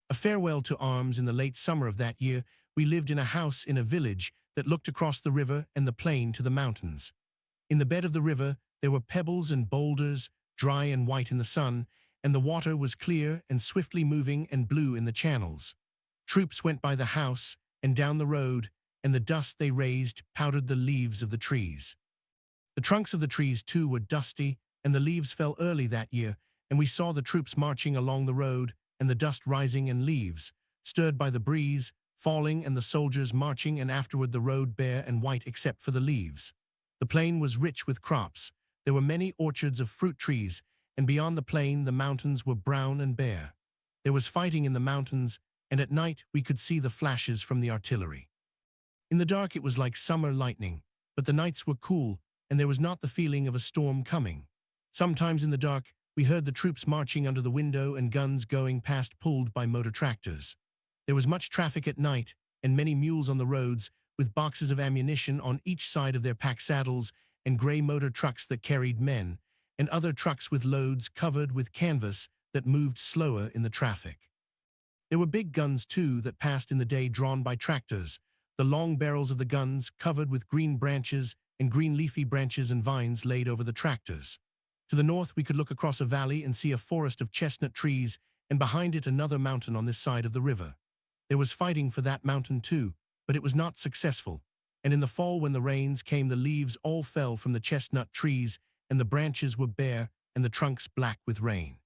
A farewell to arms. In the late summer of that year, we lived in a house in a village that looked across the river and the plain to the mountains. In the bed of the river, there were pebbles and boulders, dry and white in the sun, and the water was clear and swiftly moving and blue in the channels. Troops went by the house and down the road, and the dust they raised powdered the leaves of the trees. The trunks of the trees, too, were dusty, and the leaves fell early that year, and we saw the troops marching along the road, and the dust rising and leaves, stirred by the breeze, falling, and the soldiers marching, and afterward the road bare and white except for the leaves. The plain was rich with crops. There were many orchards of fruit trees, and beyond the plain the mountains were brown and bare. There was fighting in the mountains, and at night we could see the flashes from the artillery. In the dark it was like summer lightning, but the nights were cool, and there was not the feeling of a storm coming. Sometimes in the dark we heard the troops marching under the window and guns going past pulled by motor tractors. There was much traffic at night, and many mules on the roads, with boxes of ammunition on each side of their pack saddles, and gray motor trucks that carried men, and other trucks with loads covered with canvas that moved slower in the traffic. There were big guns, too, that passed in the day drawn by tractors, the long barrels of the guns covered with green branches and green leafy branches and vines laid over the tractors. To the north we could look across a valley and see a forest of chestnut trees, and behind it another mountain on this side of the river. There was fighting for that mountain too, but it was not successful, and in the fall when the rains came the leaves all fell from the chestnut trees, and the branches were bare and the trunks black with rain.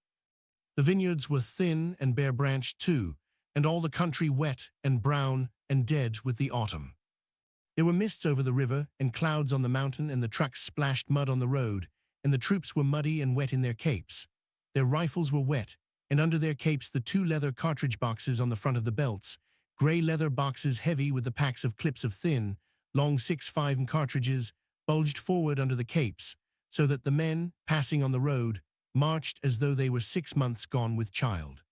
The vineyards were thin and bare-branched too, and all the country wet and brown and dead with the autumn. There were mists over the river and clouds on the mountain, and the trucks splashed mud on the road, and the troops were muddy and wet in their capes. Their rifles were wet, and under their capes the 2 leather cartridge boxes on the front of the belts, gray leather boxes heavy with the packs of clips of thin, long 6.5 cartridges, bulged forward under the capes, so that the men, passing on the road, marched as though they were 6 months gone with child.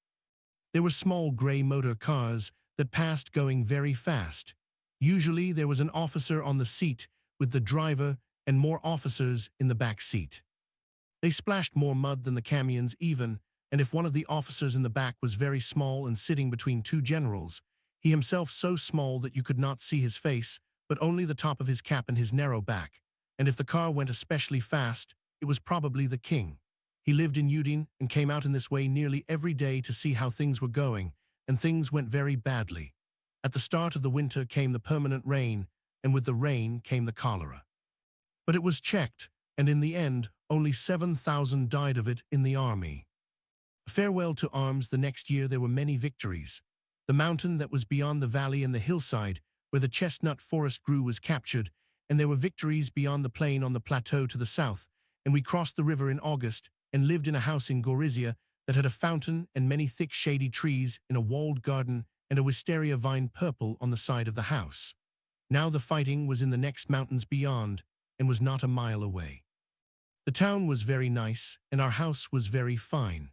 There were small gray motor cars that passed going very fast. Usually there was an officer on the seat with the driver and more officers in the back seat. They splashed more mud than the camions even, and if one of the officers in the back was very small and sitting between 2 generals, he himself so small that you could not see his face, but only the top of his cap and his narrow back, and if the car went especially fast, it was probably the king. He lived in Udine and came out in this way nearly every day to see how things were going, and things went very badly. At the start of the winter came the permanent rain, and with the rain came the cholera. But it was checked, and in the end, only 7,000 died of it in the army. Farewell to arms. The next year there were many victories. The mountain that was beyond the valley and the hillside, where the chestnut forest grew, was captured, and there were victories beyond the plain on the plateau to the south, and we crossed the river in August and lived in a house in Gorizia that had a fountain and many thick shady trees in a walled garden and a wisteria vine purple on the side of the house. Now the fighting was in the next mountains beyond and was not a mile away. The town was very nice, and our house was very fine.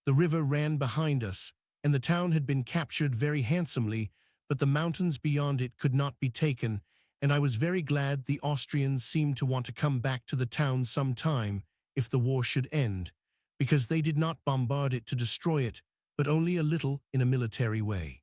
The river ran behind us, and the town had been captured very handsomely, but the mountains beyond it could not be taken, and I was very glad the Austrians seemed to want to come back to the town some time, if the war should end, because they did not bombard it to destroy it, but only a little in a military way.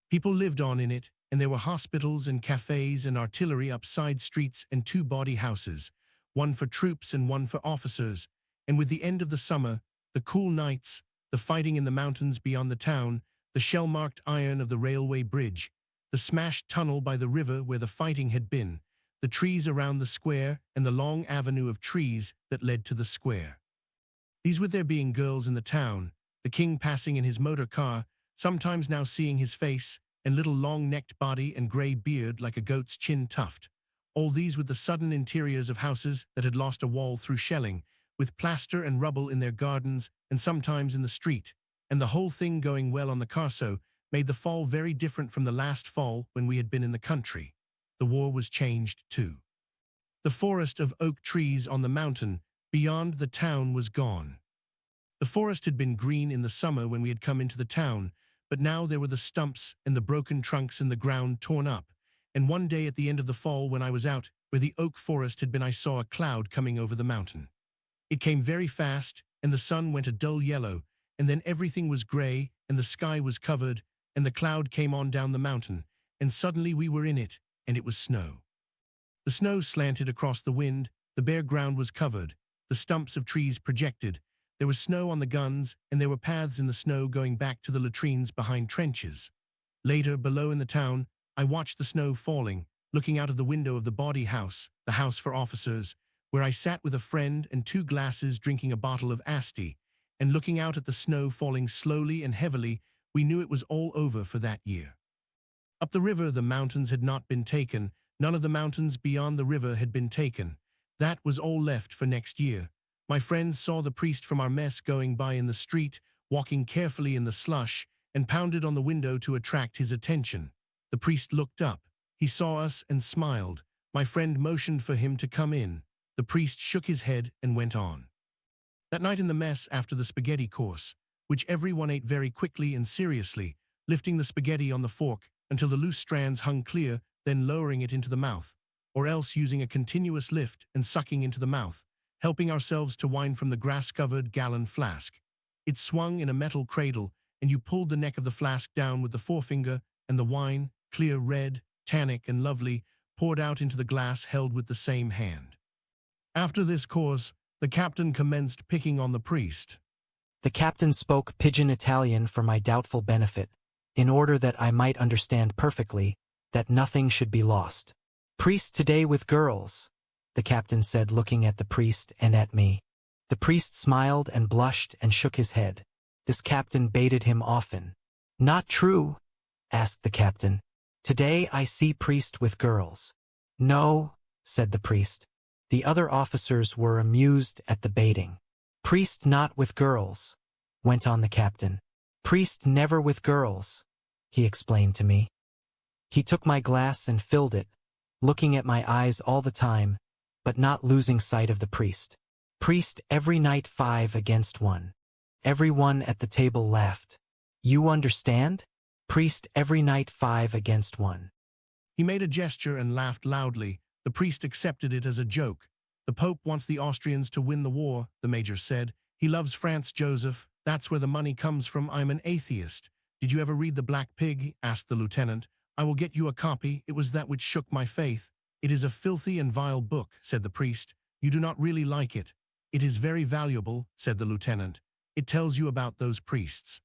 People lived on in it, and there were hospitals and cafes and artillery up side streets and 2 bawdy houses, one for troops and one for officers, and with the end of the summer, the cool nights, the fighting in the mountains beyond the town, the shell-marked iron of the railway bridge, the smashed tunnel by the river where the fighting had been, the trees around the square, and the long avenue of trees that led to the square. These with there being girls in the town, the king passing in his motor car, sometimes now seeing his face, and little long-necked body and grey beard like a goat's chin tuft. All these with the sudden interiors of houses that had lost a wall through shelling, with plaster and rubble in their gardens and sometimes in the street, and the whole thing going well on the Carso, made the fall very different from the last fall when we had been in the country. The war was changed too. The forest of oak trees on the mountain beyond the town was gone. The forest had been green in the summer when we had come into the town, but now there were the stumps and the broken trunks and the ground torn up, and one day at the end of the fall when I was out where the oak forest had been, I saw a cloud coming over the mountain. It came very fast, and the sun went a dull yellow, and then everything was gray, and the sky was covered, and the cloud came on down the mountain, and suddenly we were in it, and it was snow. The snow slanted across the wind, the bare ground was covered, the stumps of trees projected, there was snow on the guns, and there were paths in the snow going back to the latrines behind trenches. Later, below in the town, I watched the snow falling, looking out of the window of the body house, the house for officers, where I sat with a friend and 2 glasses drinking a bottle of Asti, and looking out at the snow falling slowly and heavily, we knew it was all over for that year. Up the river, the mountains had not been taken, none of the mountains beyond the river had been taken. That was all left for next year. My friend saw the priest from our mess going by in the street, walking carefully in the slush, and pounded on the window to attract his attention. The priest looked up. He saw us and smiled. My friend motioned for him to come in. The priest shook his head and went on. That night in the mess after the spaghetti course, which everyone ate very quickly and seriously, lifting the spaghetti on the fork until the loose strands hung clear, then lowering it into the mouth, or else using a continuous lift and sucking into the mouth, helping ourselves to wine from the grass-covered gallon flask. It swung in a metal cradle, and you pulled the neck of the flask down with the forefinger, and the wine, clear red, tannic and lovely, poured out into the glass held with the same hand. After this course, the captain commenced picking on the priest. The captain spoke pidgin Italian for my doubtful benefit, in order that I might understand perfectly that nothing should be lost. "Priest today with girls," the captain said, looking at the priest and at me. The priest smiled and blushed and shook his head. This captain baited him often. "Not true?" asked the captain. "Today I see priest with girls." "No," said the priest. The other officers were amused at the baiting. "Priest not with girls," went on the captain. "Priest never with girls," he explained to me. He took my glass and filled it, looking at my eyes all the time, but not losing sight of the priest. "Priest every night 5 against 1. Everyone at the table laughed. "You understand? Priest every night 5 against 1. He made a gesture and laughed loudly. The priest accepted it as a joke. "The Pope wants the Austrians to win the war," the major said. "He loves France, Joseph. That's where the money comes from. I'm an atheist." "Did you ever read The Black Pig?" asked the lieutenant. "I will get you a copy. It was that which shook my faith." "It is a filthy and vile book," said the priest. "You do not really like it." "It is very valuable," said the lieutenant. "It tells you about those priests."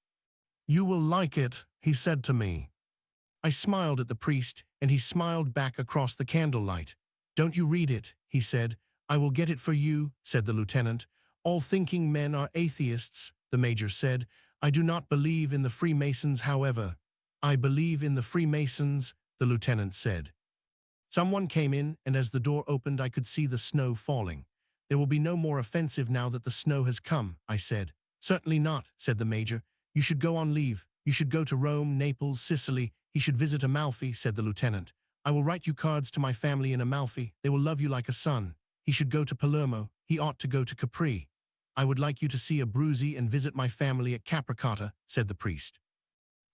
"You will like it," he said to me. I smiled at the priest, and he smiled back across the candlelight. "Don't you read it," he said. "I will get it for you," said the lieutenant. "All thinking men are atheists," the major said. "I do not believe in the Freemasons, however." "I believe in the Freemasons," the lieutenant said. Someone came in, and as the door opened I could see the snow falling. "There will be no more offensive now that the snow has come," I said. "Certainly not," said the major. "You should go on leave. You should go to Rome, Naples, Sicily. He should visit Amalfi," said the lieutenant. "I will write you cards to my family in Amalfi. They will love you like a son. He should go to Palermo. He ought to go to Capri. I would like you to see Abruzzi and visit my family at Capricotta," said the priest.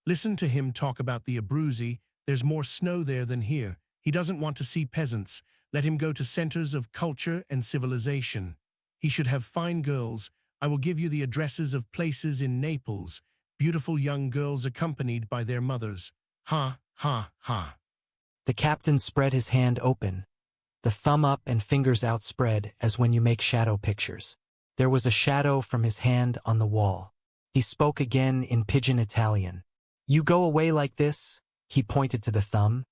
"Listen to him talk about the Abruzzi. There's more snow there than here. He doesn't want to see peasants. Let him go to centers of culture and civilization. He should have fine girls. I will give you the addresses of places in Naples. Beautiful young girls accompanied by their mothers. Ha, ha, ha." The captain spread his hand open, the thumb up and fingers outspread as when you make shadow pictures. There was a shadow from his hand on the wall. He spoke again in pidgin Italian. "You go away like this," he pointed to the thumb,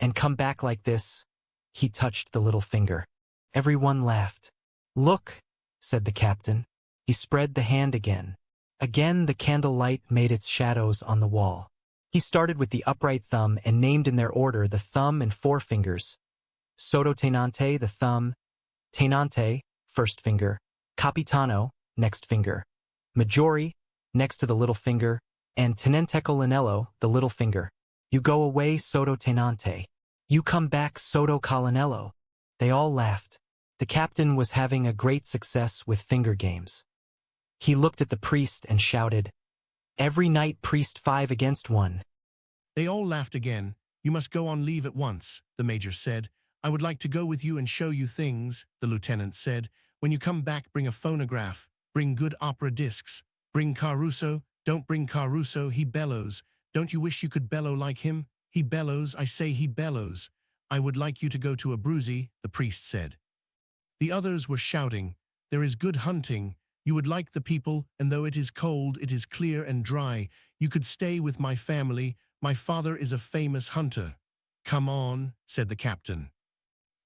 "and come back like this." He touched the little finger. Everyone laughed. "Look," said the captain. He spread the hand again. Again the candlelight made its shadows on the wall. He started with the upright thumb and named in their order the thumb and forefingers. Sottotenente, the thumb; tenente, first finger; capitano, next finger; maggiore, next to the little finger; and tenentecolonnello, the little finger. "You go away, sottotenente. You come back, sottocolonnello." They all laughed. The captain was having a great success with finger games. He looked at the priest and shouted, "Every night priest 5 against 1. They all laughed again. "You must go on leave at once," the major said. "I would like to go with you and show you things," the lieutenant said. "When you come back, bring a phonograph. Bring good opera discs. Bring Caruso, Don't bring Caruso, he bellows. Don't you wish you could bellow like him? He bellows, I say he bellows. I would like you to go to Abruzzi, the priest said. The others were shouting, there is good hunting. You would like the people, and though it is cold, it is clear and dry. You could stay with my family. My father is a famous hunter. Come on, said the captain.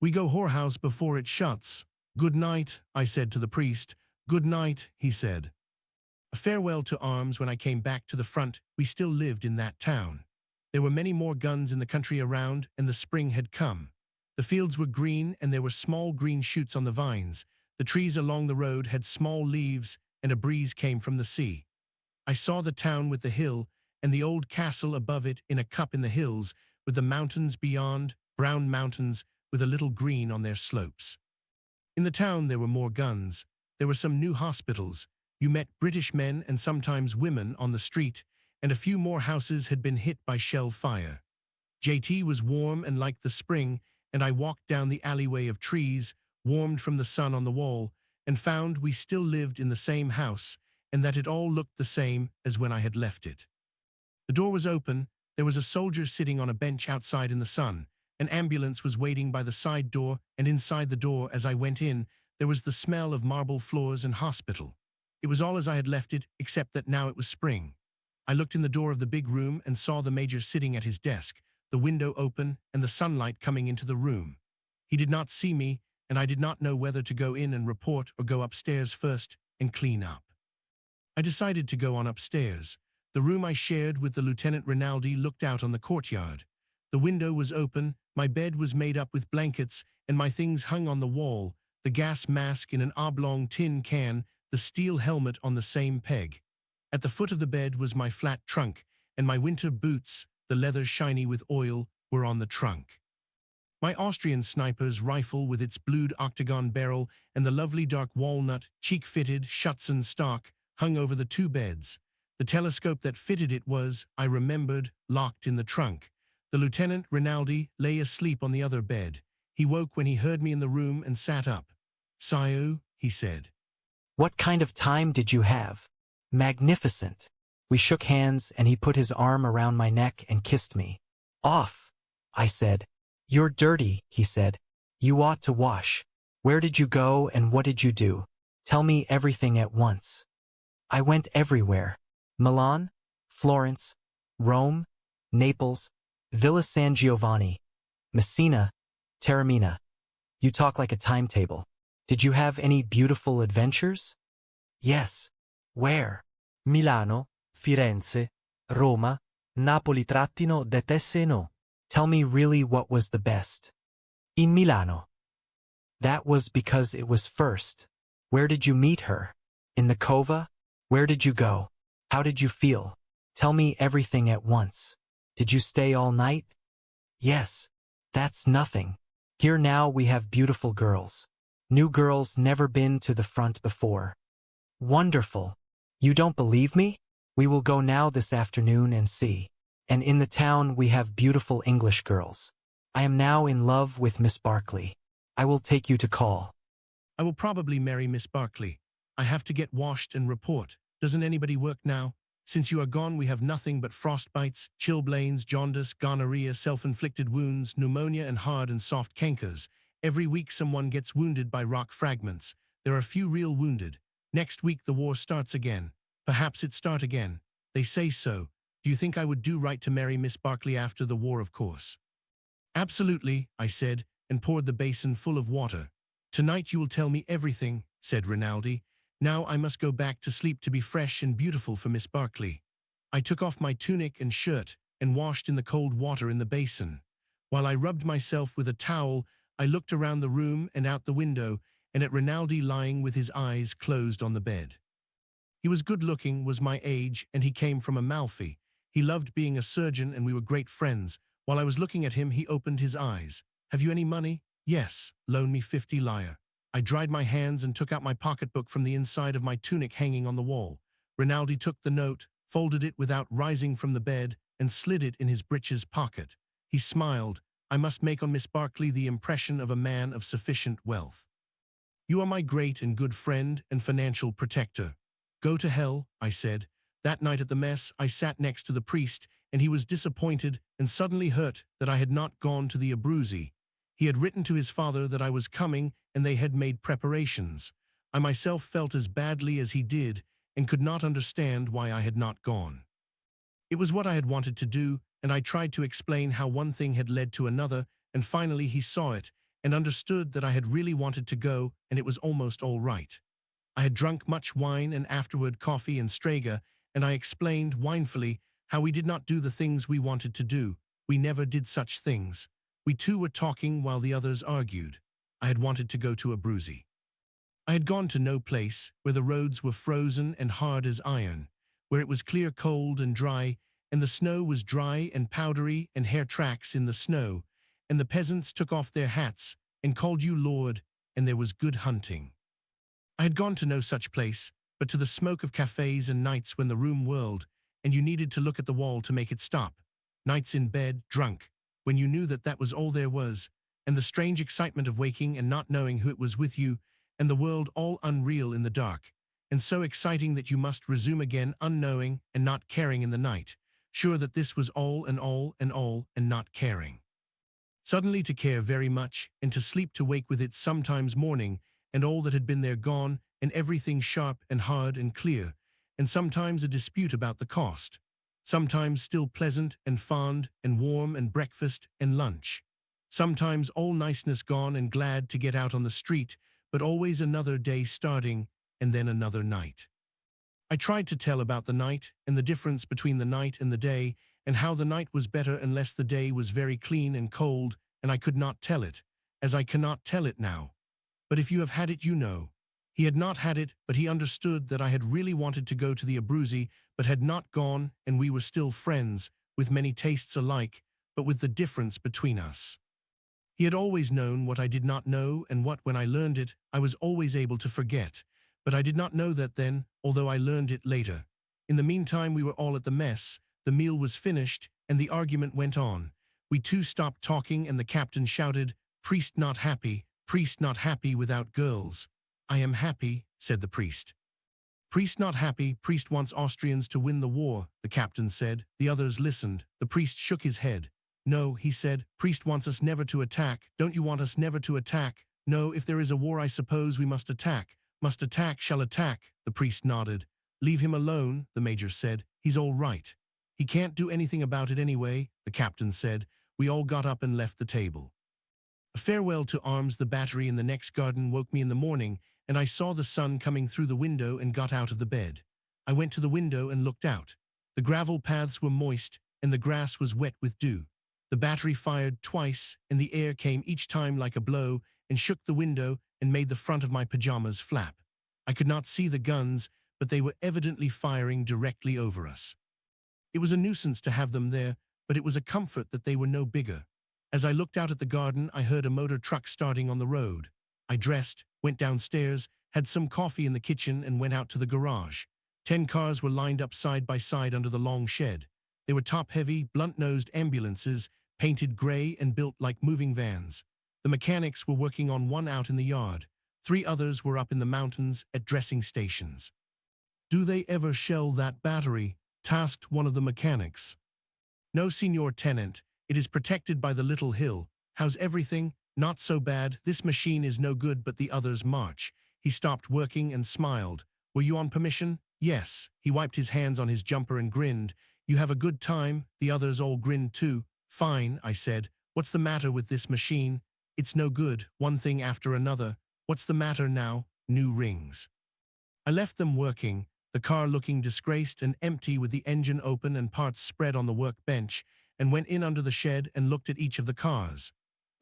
We go whorehouse before it shuts. Good night, I said to the priest. Good night, he said. A farewell to arms. When I came back to the front, we still lived in that town. There were many more guns in the country around, and the spring had come. The fields were green, and there were small green shoots on the vines. The trees along the road had small leaves, and a breeze came from the sea. I saw the town with the hill, and the old castle above it in a cup in the hills, with the mountains beyond, brown mountains with a little green on their slopes. In the town there were more guns. There were some new hospitals. You met British men and sometimes women on the street, and a few more houses had been hit by shell fire. JT was warm and like the spring, and I walked down the alleyway of trees, warmed from the sun on the wall, and found we still lived in the same house, and that it all looked the same as when I had left it. The door was open. There was a soldier sitting on a bench outside in the sun. An ambulance was waiting by the side door, and inside the door, as I went in, there was the smell of marble floors and hospital. It was all as I had left it, except that now it was spring. I looked in the door of the big room and saw the major sitting at his desk, the window open and the sunlight coming into the room. He did not see me, and I did not know whether to go in and report or go upstairs first and clean up. I decided to go on upstairs. The room I shared with the Lieutenant Rinaldi looked out on the courtyard. The window was open, my bed was made up with blankets, and my things hung on the wall, the gas mask in an oblong tin can, the steel helmet on the same peg. At the foot of the bed was my flat trunk, and my winter boots, the leather shiny with oil, were on the trunk. My Austrian sniper's rifle with its blued octagon barrel and the lovely dark walnut, cheek-fitted Schutzen stock hung over the two beds. The telescope that fitted it was, I remembered, locked in the trunk. The Lieutenant Rinaldi lay asleep on the other bed. He woke when he heard me in the room and sat up. "Sayu," he said. What kind of time did you have? Magnificent. We shook hands and he put his arm around my neck and kissed me. Off, I said. You're dirty, he said. You ought to wash. Where did you go and what did you do? Tell me everything at once. I went everywhere. Milan, Florence, Rome, Naples, Villa San Giovanni, Messina, Taormina. You talk like a timetable. Did you have any beautiful adventures? Yes. Where? Milano, Firenze, Roma, Napoli-no. Tell me really what was the best. In Milano. That was because it was first. Where did you meet her? In the cova? Where did you go? How did you feel? Tell me everything at once. Did you stay all night? Yes. That's nothing. Here now we have beautiful girls. New girls never been to the front before. Wonderful. You don't believe me? We will go now this afternoon and see. And in the town we have beautiful English girls. I am now in love with Miss Barclay. I will take you to call. I will probably marry Miss Barclay. I have to get washed and report. Doesn't anybody work now? Since you are gone, we have nothing but frostbites, chilblains, jaundice, gonorrhea, self-inflicted wounds, pneumonia, and hard and soft cankers. Every week someone gets wounded by rock fragments. There are few real wounded. Next week the war starts again. Perhaps it start again. They say so. Do you think I would do right to marry Miss Barclay after the war, of course? Absolutely, I said, and poured the basin full of water. Tonight you will tell me everything, said Rinaldi. Now I must go back to sleep to be fresh and beautiful for Miss Barclay. I took off my tunic and shirt and washed in the cold water in the basin. While I rubbed myself with a towel, I looked around the room and out the window and at Rinaldi lying with his eyes closed on the bed. He was good-looking, was my age, and he came from Amalfi. He loved being a surgeon and we were great friends. While I was looking at him, he opened his eyes. Have you any money? Yes, loan me 50 lire. I dried my hands and took out my pocketbook from the inside of my tunic hanging on the wall. Rinaldi took the note, folded it without rising from the bed, and slid it in his breeches pocket. He smiled. I must make on Miss Barclay the impression of a man of sufficient wealth. You are my great and good friend and financial protector. Go to hell, I said. That night at the mess, I sat next to the priest, and he was disappointed and suddenly hurt that I had not gone to the Abruzzi. He had written to his father that I was coming, and they had made preparations. I myself felt as badly as he did, and could not understand why I had not gone. It was what I had wanted to do, and I tried to explain how one thing had led to another, and finally he saw it, and understood that I had really wanted to go, and it was almost all right. I had drunk much wine and afterward coffee and strega, and I explained, winefully, how we did not do the things we wanted to do. We never did such things. We two were talking while the others argued. I had wanted to go to Abruzzi. I had gone to no place where the roads were frozen and hard as iron, where it was clear cold and dry, and the snow was dry and powdery and hair tracks in the snow, and the peasants took off their hats and called you lord, and there was good hunting. I had gone to no such place, but to the smoke of cafes and nights when the room whirled, and you needed to look at the wall to make it stop. Nights in bed, drunk, when you knew that that was all there was, and the strange excitement of waking and not knowing who it was with you, and the world all unreal in the dark, and so exciting that you must resume again unknowing and not caring in the night, sure that this was all and all and all and not caring. Suddenly to care very much, and to sleep to wake with it sometimes morning, and all that had been there gone, and everything sharp and hard and clear, and sometimes a dispute about the cost, sometimes still pleasant and fond and warm and breakfast and lunch, sometimes all niceness gone and glad to get out on the street, but always another day starting, and then another night. I tried to tell about the night, and the difference between the night and the day, and how the night was better unless the day was very clean and cold, and I could not tell it, as I cannot tell it now. But if you have had it, you know. He had not had it, but he understood that I had really wanted to go to the Abruzzi, but had not gone, and we were still friends, with many tastes alike, but with the difference between us. He had always known what I did not know, and what, when I learned it, I was always able to forget. But I did not know that then, although I learned it later. In the meantime, we were all at the mess, the meal was finished, and the argument went on. We two stopped talking, and the captain shouted, priest not happy without girls. I am happy, said the priest. Priest not happy, priest wants Austrians to win the war, the captain said. The others listened. The priest shook his head. No, he said, priest wants us never to attack. Don't you want us never to attack? No, if there is a war I suppose we must attack. Must attack, shall attack, the priest nodded. Leave him alone, the major said. He's all right. He can't do anything about it anyway, the captain said. We all got up and left the table. A farewell to arms, the battery in the next garden woke me in the morning, and I saw the sun coming through the window and got out of the bed. I went to the window and looked out. The gravel paths were moist, and the grass was wet with dew. The battery fired twice, and the air came each time like a blow, and shook the window and made the front of my pajamas flap. I could not see the guns, but they were evidently firing directly over us. It was a nuisance to have them there, but it was a comfort that they were no bigger. As I looked out at the garden, I heard a motor truck starting on the road. I dressed, went downstairs, had some coffee in the kitchen, and went out to the garage. 10 cars were lined up side by side under the long shed. They were top-heavy, blunt-nosed ambulances, painted gray and built like moving vans. The mechanics were working on one out in the yard. 3 others were up in the mountains at dressing stations. Do they ever shell that battery? Tasked one of the mechanics. No, Signor Tenant. It is protected by the little hill. How's everything? Not so bad. This machine is no good, but the others march. He stopped working and smiled. Were you on permission? Yes. He wiped his hands on his jumper and grinned. You have a good time? The others all grinned too. Fine, I said. What's the matter with this machine? It's no good. One thing after another. What's the matter now? New rings. I left them working, the car looking disgraced and empty with the engine open and parts spread on the workbench, and went in under the shed and looked at each of the cars.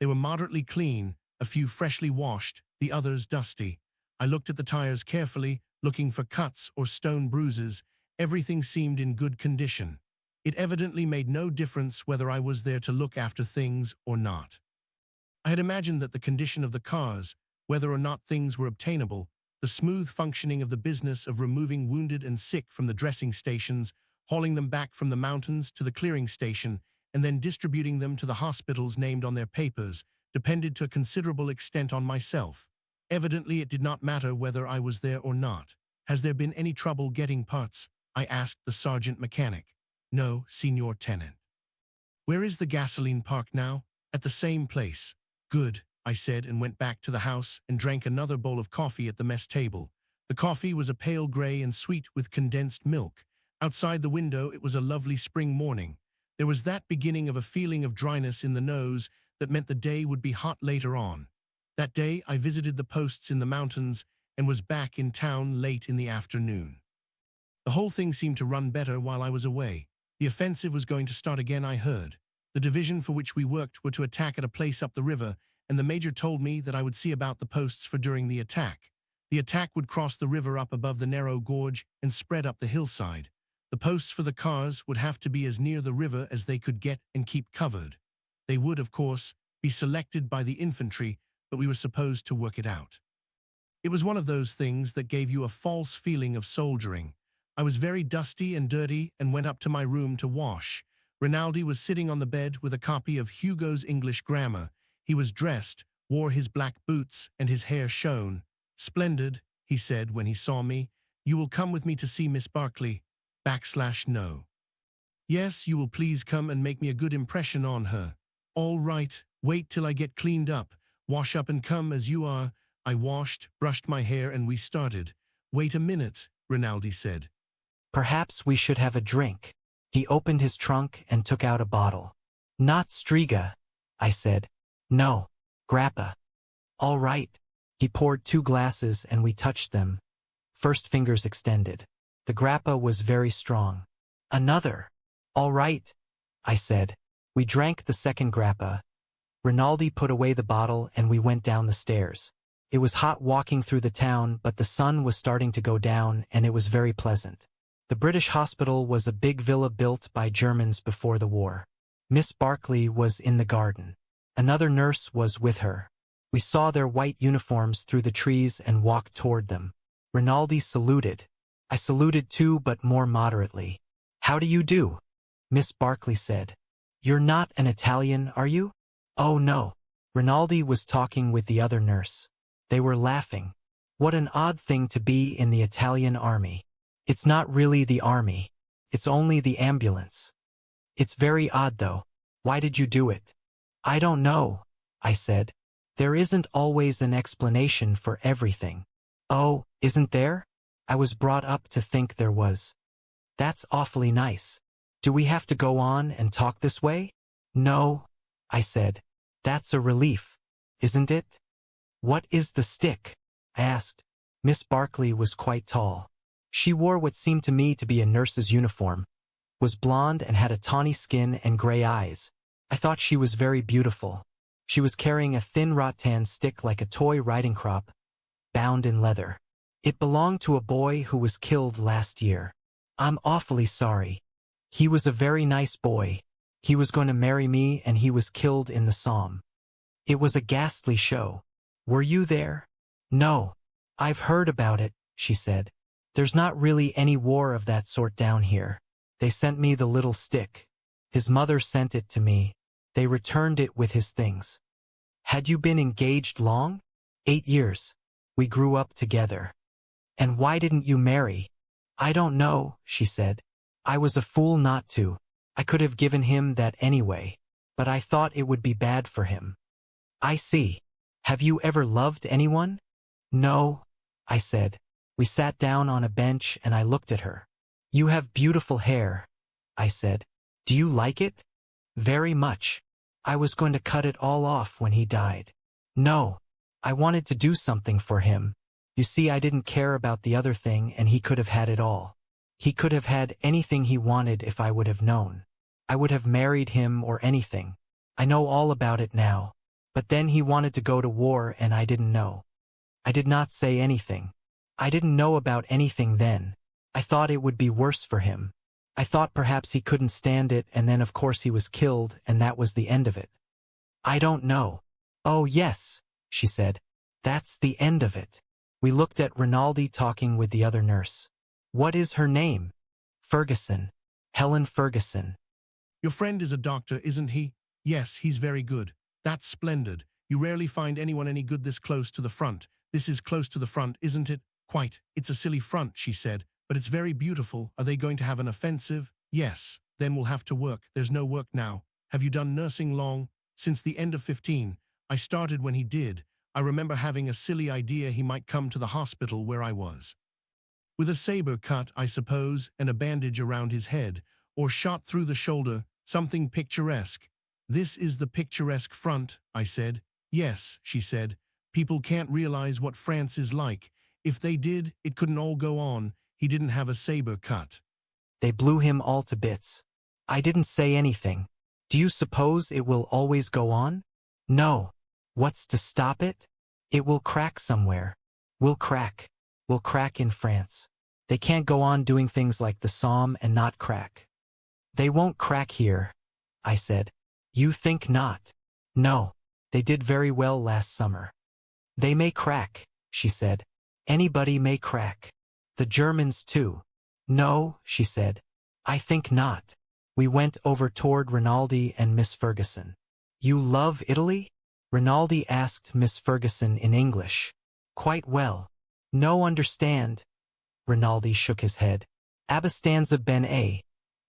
They were moderately clean, a few freshly washed, the others dusty. I looked at the tires carefully, looking for cuts or stone bruises. Everything seemed in good condition. It evidently made no difference whether I was there to look after things or not. I had imagined that the condition of the cars, whether or not things were obtainable, the smooth functioning of the business of removing wounded and sick from the dressing stations, hauling them back from the mountains to the clearing station, and then distributing them to the hospitals named on their papers, depended to a considerable extent on myself. Evidently it did not matter whether I was there or not. Has there been any trouble getting parts? I asked the sergeant mechanic. No, Signor Tenant. Where is the gasoline park now? At the same place. Good, I said, and went back to the house and drank another bowl of coffee at the mess table. The coffee was a pale gray and sweet with condensed milk. Outside the window, it was a lovely spring morning. There was that beginning of a feeling of dryness in the nose that meant the day would be hot later on. That day, I visited the posts in the mountains and was back in town late in the afternoon. The whole thing seemed to run better while I was away. The offensive was going to start again, I heard. The division for which we worked were to attack at a place up the river, and the major told me that I would see about the posts for during the attack. The attack would cross the river up above the narrow gorge and spread up the hillside. The posts for the cars would have to be as near the river as they could get and keep covered. They would, of course, be selected by the infantry, but we were supposed to work it out. It was one of those things that gave you a false feeling of soldiering. I was very dusty and dirty and went up to my room to wash. Rinaldi was sitting on the bed with a copy of Hugo's English Grammar. He was dressed, wore his black boots, and his hair shone. "Splendid," he said when he saw me. "You will come with me to see Miss Barclay? /No. Yes, you will please come and make me a good impression on her. All right, wait till I get cleaned up. Wash up and come as you are." I washed, brushed my hair, and we started. "Wait a minute," Rinaldi said. Perhaps we should have a drink. He opened his trunk and took out a bottle. Not Striga, I said. No, grappa. All right. He poured 2 glasses and we touched them. First fingers extended. The grappa was very strong. Another. All right, I said. We drank the second grappa. Rinaldi put away the bottle and we went down the stairs. It was hot walking through the town, but the sun was starting to go down and it was very pleasant. The British hospital was a big villa built by Germans before the war. Miss Barclay was in the garden. Another nurse was with her. We saw their white uniforms through the trees and walked toward them. Rinaldi saluted. I saluted too, but more moderately. "How do you do?" Miss Barclay said. "You're not an Italian, are you?" "Oh no." Rinaldi was talking with the other nurse. They were laughing. What an odd thing to be in the Italian army. It's not really the army. It's only the ambulance. It's very odd though. Why did you do it? I don't know, I said. There isn't always an explanation for everything. Oh, isn't there? I was brought up to think there was. That's awfully nice. Do we have to go on and talk this way? No, I said. That's a relief, isn't it? What is the stick? I asked. Miss Barclay was quite tall. She wore what seemed to me to be a nurse's uniform, was blonde and had a tawny skin and gray eyes. I thought she was very beautiful. She was carrying a thin rattan stick like a toy riding crop, bound in leather. It belonged to a boy who was killed last year. I'm awfully sorry. He was a very nice boy. He was going to marry me and he was killed in the Somme. It was a ghastly show. Were you there? No. I've heard about it, she said. There's not really any war of that sort down here. They sent me the little stick. His mother sent it to me. They returned it with his things. Had you been engaged long? 8 years. We grew up together. And why didn't you marry? I don't know, she said. I was a fool not to. I could have given him that anyway. But I thought it would be bad for him. I see. Have you ever loved anyone? No, I said. We sat down on a bench and I looked at her. You have beautiful hair, I said. Do you like it? Very much. I was going to cut it all off when he died. No, I wanted to do something for him. You see, I didn't care about the other thing and he could have had it all. He could have had anything he wanted if I would have known. I would have married him or anything. I know all about it now. But then he wanted to go to war and I didn't know. I did not say anything. I didn't know about anything then. I thought it would be worse for him. I thought perhaps he couldn't stand it and then of course he was killed and that was the end of it. I don't know. Oh yes, she said. That's the end of it. We looked at Rinaldi talking with the other nurse. What is her name? Ferguson. Helen Ferguson. Your friend is a doctor, isn't he? Yes, he's very good. That's splendid. You rarely find anyone any good this close to the front. This is close to the front, isn't it? Quite. It's a silly front, she said, But it's very beautiful. Are they going to have an offensive? Yes. Then we'll have to work. There's no work now. Have you done nursing long? Since the end of 15. I started when he did. I remember having a silly idea he might come to the hospital where I was. With a saber cut, I suppose, and a bandage around his head, or shot through the shoulder, something picturesque. This is the picturesque front, I said. Yes, she said. People can't realize what France is like. If they did, it couldn't all go on. He didn't have a saber cut. They blew him all to bits. I didn't say anything. Do you suppose it will always go on? No. What's to stop it? It will crack somewhere. We'll crack. We'll crack in France. They can't go on doing things like the Somme and not crack. They won't crack here, I said. You think not? No. They did very well last summer. They may crack, she said. Anybody may crack. The Germans too. No, she said. I think not. We went over toward Rinaldi and Miss Ferguson. You love Italy? Rinaldi asked Miss Ferguson in English. Quite well. No understand. Rinaldi shook his head. Abbastanza bene,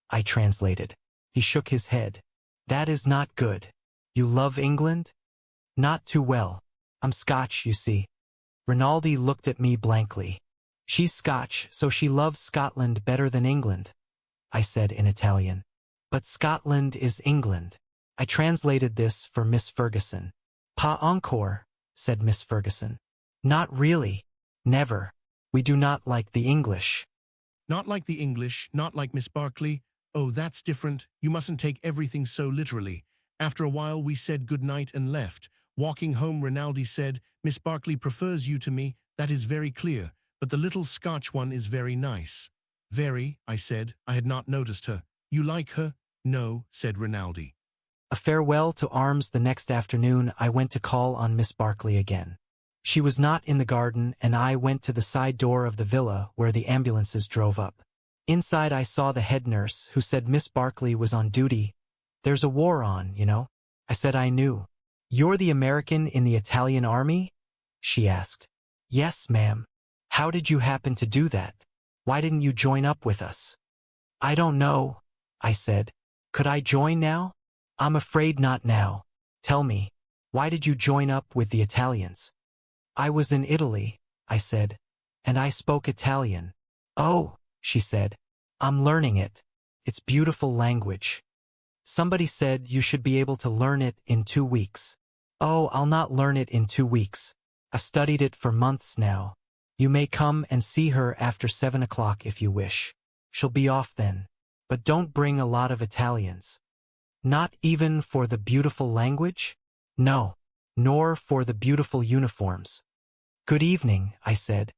I translated. He shook his head. That is not good. You love England? Not too well. I'm Scotch, you see. Rinaldi looked at me blankly. She's Scotch, so she loves Scotland better than England, I said in Italian. But Scotland is England. I translated this for Miss Ferguson. Pas encore, said Miss Ferguson. Not really. Never. We do not like the English. Not like the English, not like Miss Barclay. Oh, that's different. You mustn't take everything so literally. After a while we said good night and left. Walking home, Rinaldi said, Miss Barclay prefers you to me. That is very clear. But the little Scotch one is very nice. Very, I said. I had not noticed her. You like her? No, said Rinaldi. A farewell to arms. The next afternoon I went to call on Miss Barclay again. She was not in the garden, and I went to the side door of the villa where the ambulances drove up. Inside I saw the head nurse, who said Miss Barclay was on duty. There's a war on, you know. I said I knew. You're the American in the Italian army? She asked. Yes, ma'am. How did you happen to do that? Why didn't you join up with us? I don't know, I said. Could I join now? I'm afraid not now. Tell me, why did you join up with the Italians? I was in Italy, I said, and I spoke Italian. Oh, she said, I'm learning it. It's beautiful language. Somebody said you should be able to learn it in 2 weeks. Oh, I'll not learn it in 2 weeks. I've studied it for months now. You may come and see her after 7 o'clock if you wish. She'll be off then. But don't bring a lot of Italians. Not even for the beautiful language? No, nor for the beautiful uniforms. Good evening, I said.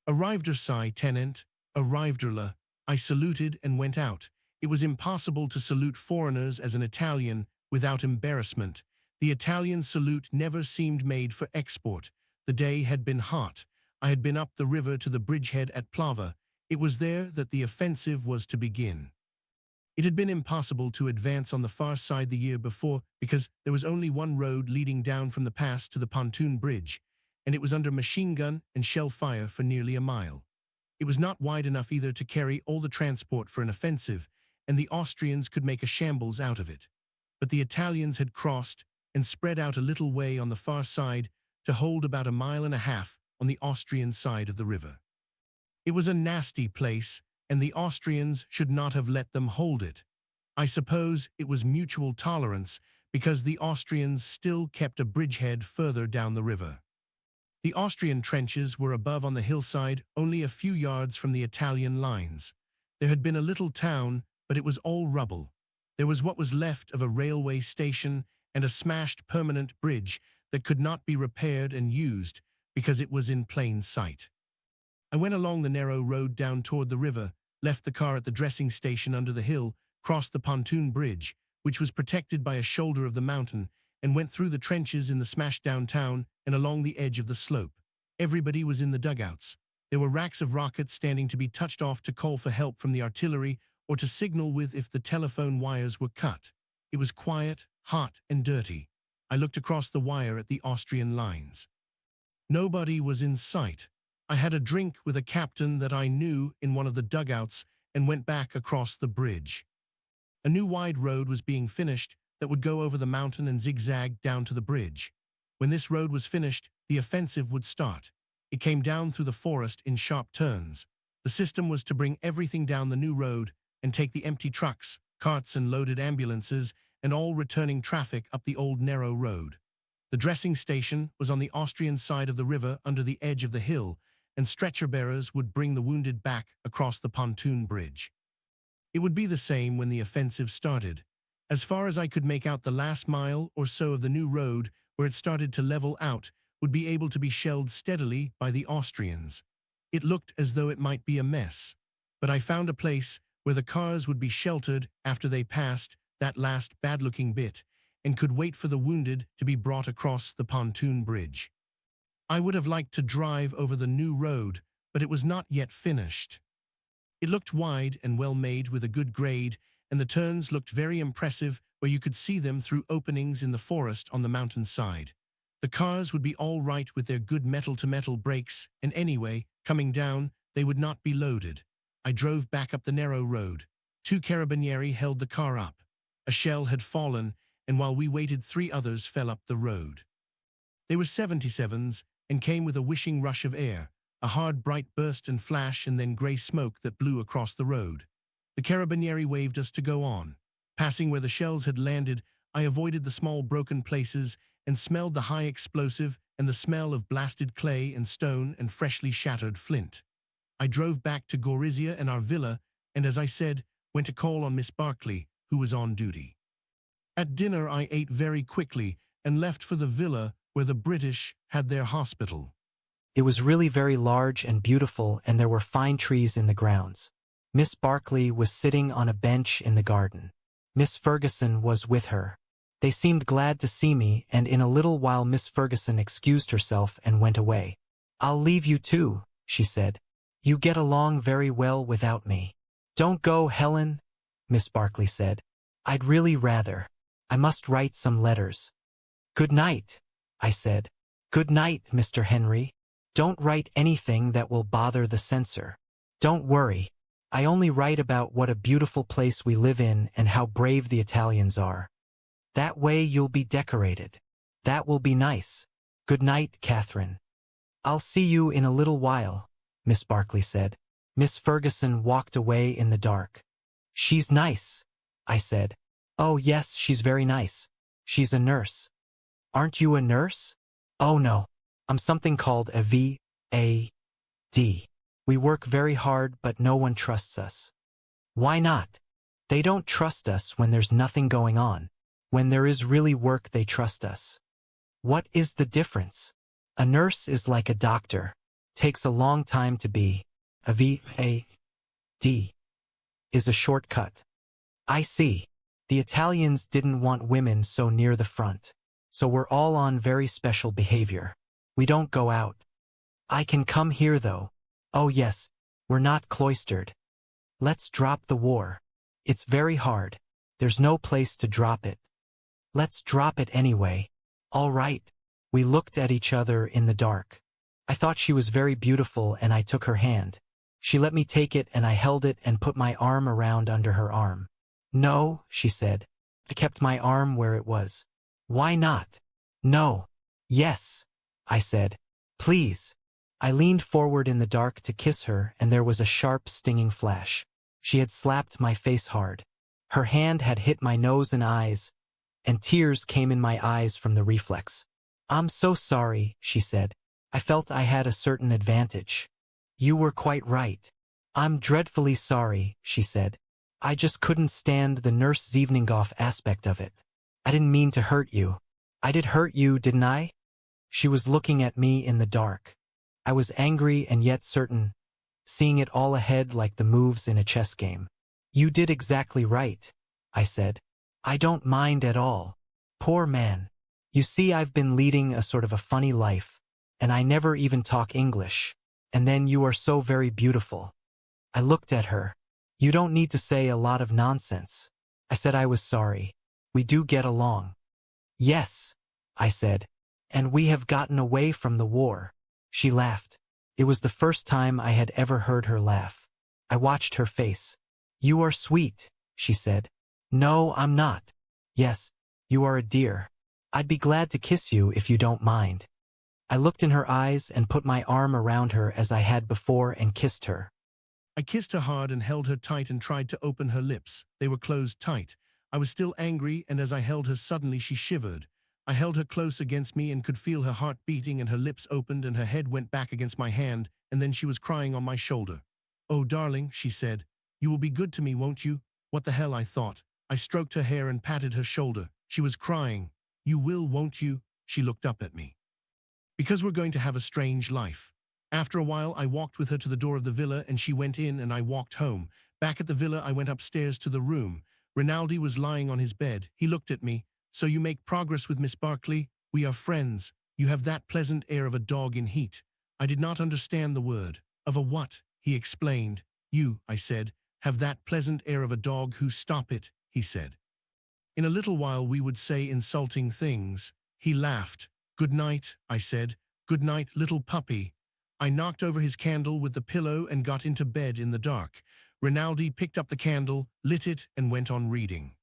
Arrivederci, Sai, tenant. Arrivederla. I saluted and went out. It was impossible to salute foreigners as an Italian without embarrassment. The Italian salute never seemed made for export. The day had been hot. I had been up the river to the bridgehead at Plava. It was there that the offensive was to begin. It had been impossible to advance on the far side the year before because there was only one road leading down from the pass to the pontoon bridge, and it was under machine gun and shell fire for nearly a mile. It was not wide enough either to carry all the transport for an offensive, and the Austrians could make a shambles out of it. But the Italians had crossed and spread out a little way on the far side to hold about 1.5 miles on the Austrian side of the river. It was a nasty place, and the Austrians should not have let them hold it. I suppose it was mutual tolerance because the Austrians still kept a bridgehead further down the river. The Austrian trenches were above on the hillside, only a few yards from the Italian lines. There had been a little town, but it was all rubble. There was what was left of a railway station and a smashed permanent bridge that could not be repaired and used because it was in plain sight. I went along the narrow road down toward the river, left the car at the dressing station under the hill, crossed the pontoon bridge, which was protected by a shoulder of the mountain, and went through the trenches in the smashed-down town and along the edge of the slope. Everybody was in the dugouts. There were racks of rockets standing to be touched off to call for help from the artillery or to signal with if the telephone wires were cut. It was quiet, hot, and dirty. I looked across the wire at the Austrian lines. Nobody was in sight. I had a drink with a captain that I knew in one of the dugouts and went back across the bridge. A new wide road was being finished that would go over the mountain and zigzag down to the bridge. When this road was finished, the offensive would start. It came down through the forest in sharp turns. The system was to bring everything down the new road and take the empty trucks, carts and loaded ambulances and all returning traffic up the old narrow road. The dressing station was on the Austrian side of the river under the edge of the hill, and stretcher bearers would bring the wounded back across the pontoon bridge. It would be the same when the offensive started. As far as I could make out, the last mile or so of the new road, where it started to level out, would be able to be shelled steadily by the Austrians. It looked as though it might be a mess, but I found a place where the cars would be sheltered after they passed that last bad-looking bit and could wait for the wounded to be brought across the pontoon bridge. I would have liked to drive over the new road, but it was not yet finished. It looked wide and well made with a good grade, and the turns looked very impressive where you could see them through openings in the forest on the mountainside. The cars would be all right with their good metal-to-metal brakes, and anyway, coming down, they would not be loaded. I drove back up the narrow road. 2 carabinieri held the car up. A shell had fallen, and while we waited, 3 others fell up the road. They were 77s and came with a wishing rush of air, a hard bright burst and flash, and then grey smoke that blew across the road. The carabinieri waved us to go on. Passing where the shells had landed, I avoided the small broken places and smelled the high explosive and the smell of blasted clay and stone and freshly shattered flint. I drove back to Gorizia and our villa, and as I said, went to call on Miss Barclay, who was on duty. At dinner I ate very quickly and left for the villa where the British had their hospital. It was really very large and beautiful, and there were fine trees in the grounds. Miss Barclay was sitting on a bench in the garden. Miss Ferguson was with her. They seemed glad to see me, and in a little while Miss Ferguson excused herself and went away. "I'll leave you too," she said. "You get along very well without me." "Don't go, Helen," Miss Barclay said. "I'd really rather. I must write some letters." "Good night," I said. "Good night, Mr. Henry. Don't write anything that will bother the censor. Don't worry. I only write about what a beautiful place we live in and how brave the Italians are. That way you'll be decorated. That will be nice. Good night, Catherine." "I'll see you in a little while," Miss Barclay said. Miss Ferguson walked away in the dark. "She's nice," I said. "Oh yes, she's very nice. She's a nurse." "Aren't you a nurse?" "Oh no. I'm something called a VAD. We work very hard, but no one trusts us." "Why not?" "They don't trust us when there's nothing going on. When there is really work, they trust us." "What is the difference?" "A nurse is like a doctor. Takes a long time to be. A VAD is a shortcut." "I see. The Italians didn't want women so near the front. So we're all on very special behavior. We don't go out. I can come here though." "Oh yes, we're not cloistered. Let's drop the war. It's very hard. There's no place to drop it." "Let's drop it anyway." "All right." We looked at each other in the dark. I thought she was very beautiful, and I took her hand. She let me take it, and I held it and put my arm around under her arm. "No," she said. I kept my arm where it was. "Why not?" "No." "Yes," I said. "Please." I leaned forward in the dark to kiss her, and there was a sharp, stinging flash. She had slapped my face hard. Her hand had hit my nose and eyes, and tears came in my eyes from the reflex. "I'm so sorry," she said. "I felt I had a certain advantage." "You were quite right." "I'm dreadfully sorry," she said. "I just couldn't stand the nurse Zevningoff aspect of it. I didn't mean to hurt you." "I did hurt you, didn't I?" She was looking at me in the dark. I was angry and yet certain, seeing it all ahead like the moves in a chess game. "You did exactly right," I said. "I don't mind at all." "Poor man. You see, I've been leading a sort of a funny life, and I never even talk English. And then you are so very beautiful." I looked at her. "You don't need to say a lot of nonsense." I said I was sorry. "We do get along." "Yes," I said. "And we have gotten away from the war." She laughed. It was the first time I had ever heard her laugh. I watched her face. "You are sweet," she said. "No, I'm not." "Yes, you are a dear. I'd be glad to kiss you if you don't mind." I looked in her eyes and put my arm around her as I had before and kissed her. I kissed her hard and held her tight and tried to open her lips. They were closed tight. I was still angry, and as I held her suddenly she shivered. I held her close against me and could feel her heart beating, and her lips opened and her head went back against my hand, and then she was crying on my shoulder. "Oh, darling," she said, "you will be good to me, won't you?" What the hell, I thought. I stroked her hair and patted her shoulder. She was crying. "You will, won't you?" She looked up at me. "Because we're going to have a strange life." After a while, I walked with her to the door of the villa, and she went in, and I walked home. Back at the villa, I went upstairs to the room. Rinaldi was lying on his bed. He looked at me. "So you make progress with Miss Barclay? We are friends. You have that pleasant air of a dog in heat." I did not understand the word. "Of a what?" he explained. "You," I said, "have that pleasant air of a dog who—" "Stop it," he said. "In a little while we would say insulting things." He laughed. "Good night," I said. "Good night, little puppy." I knocked over his candle with the pillow and got into bed in the dark. Rinaldi picked up the candle, lit it, and went on reading.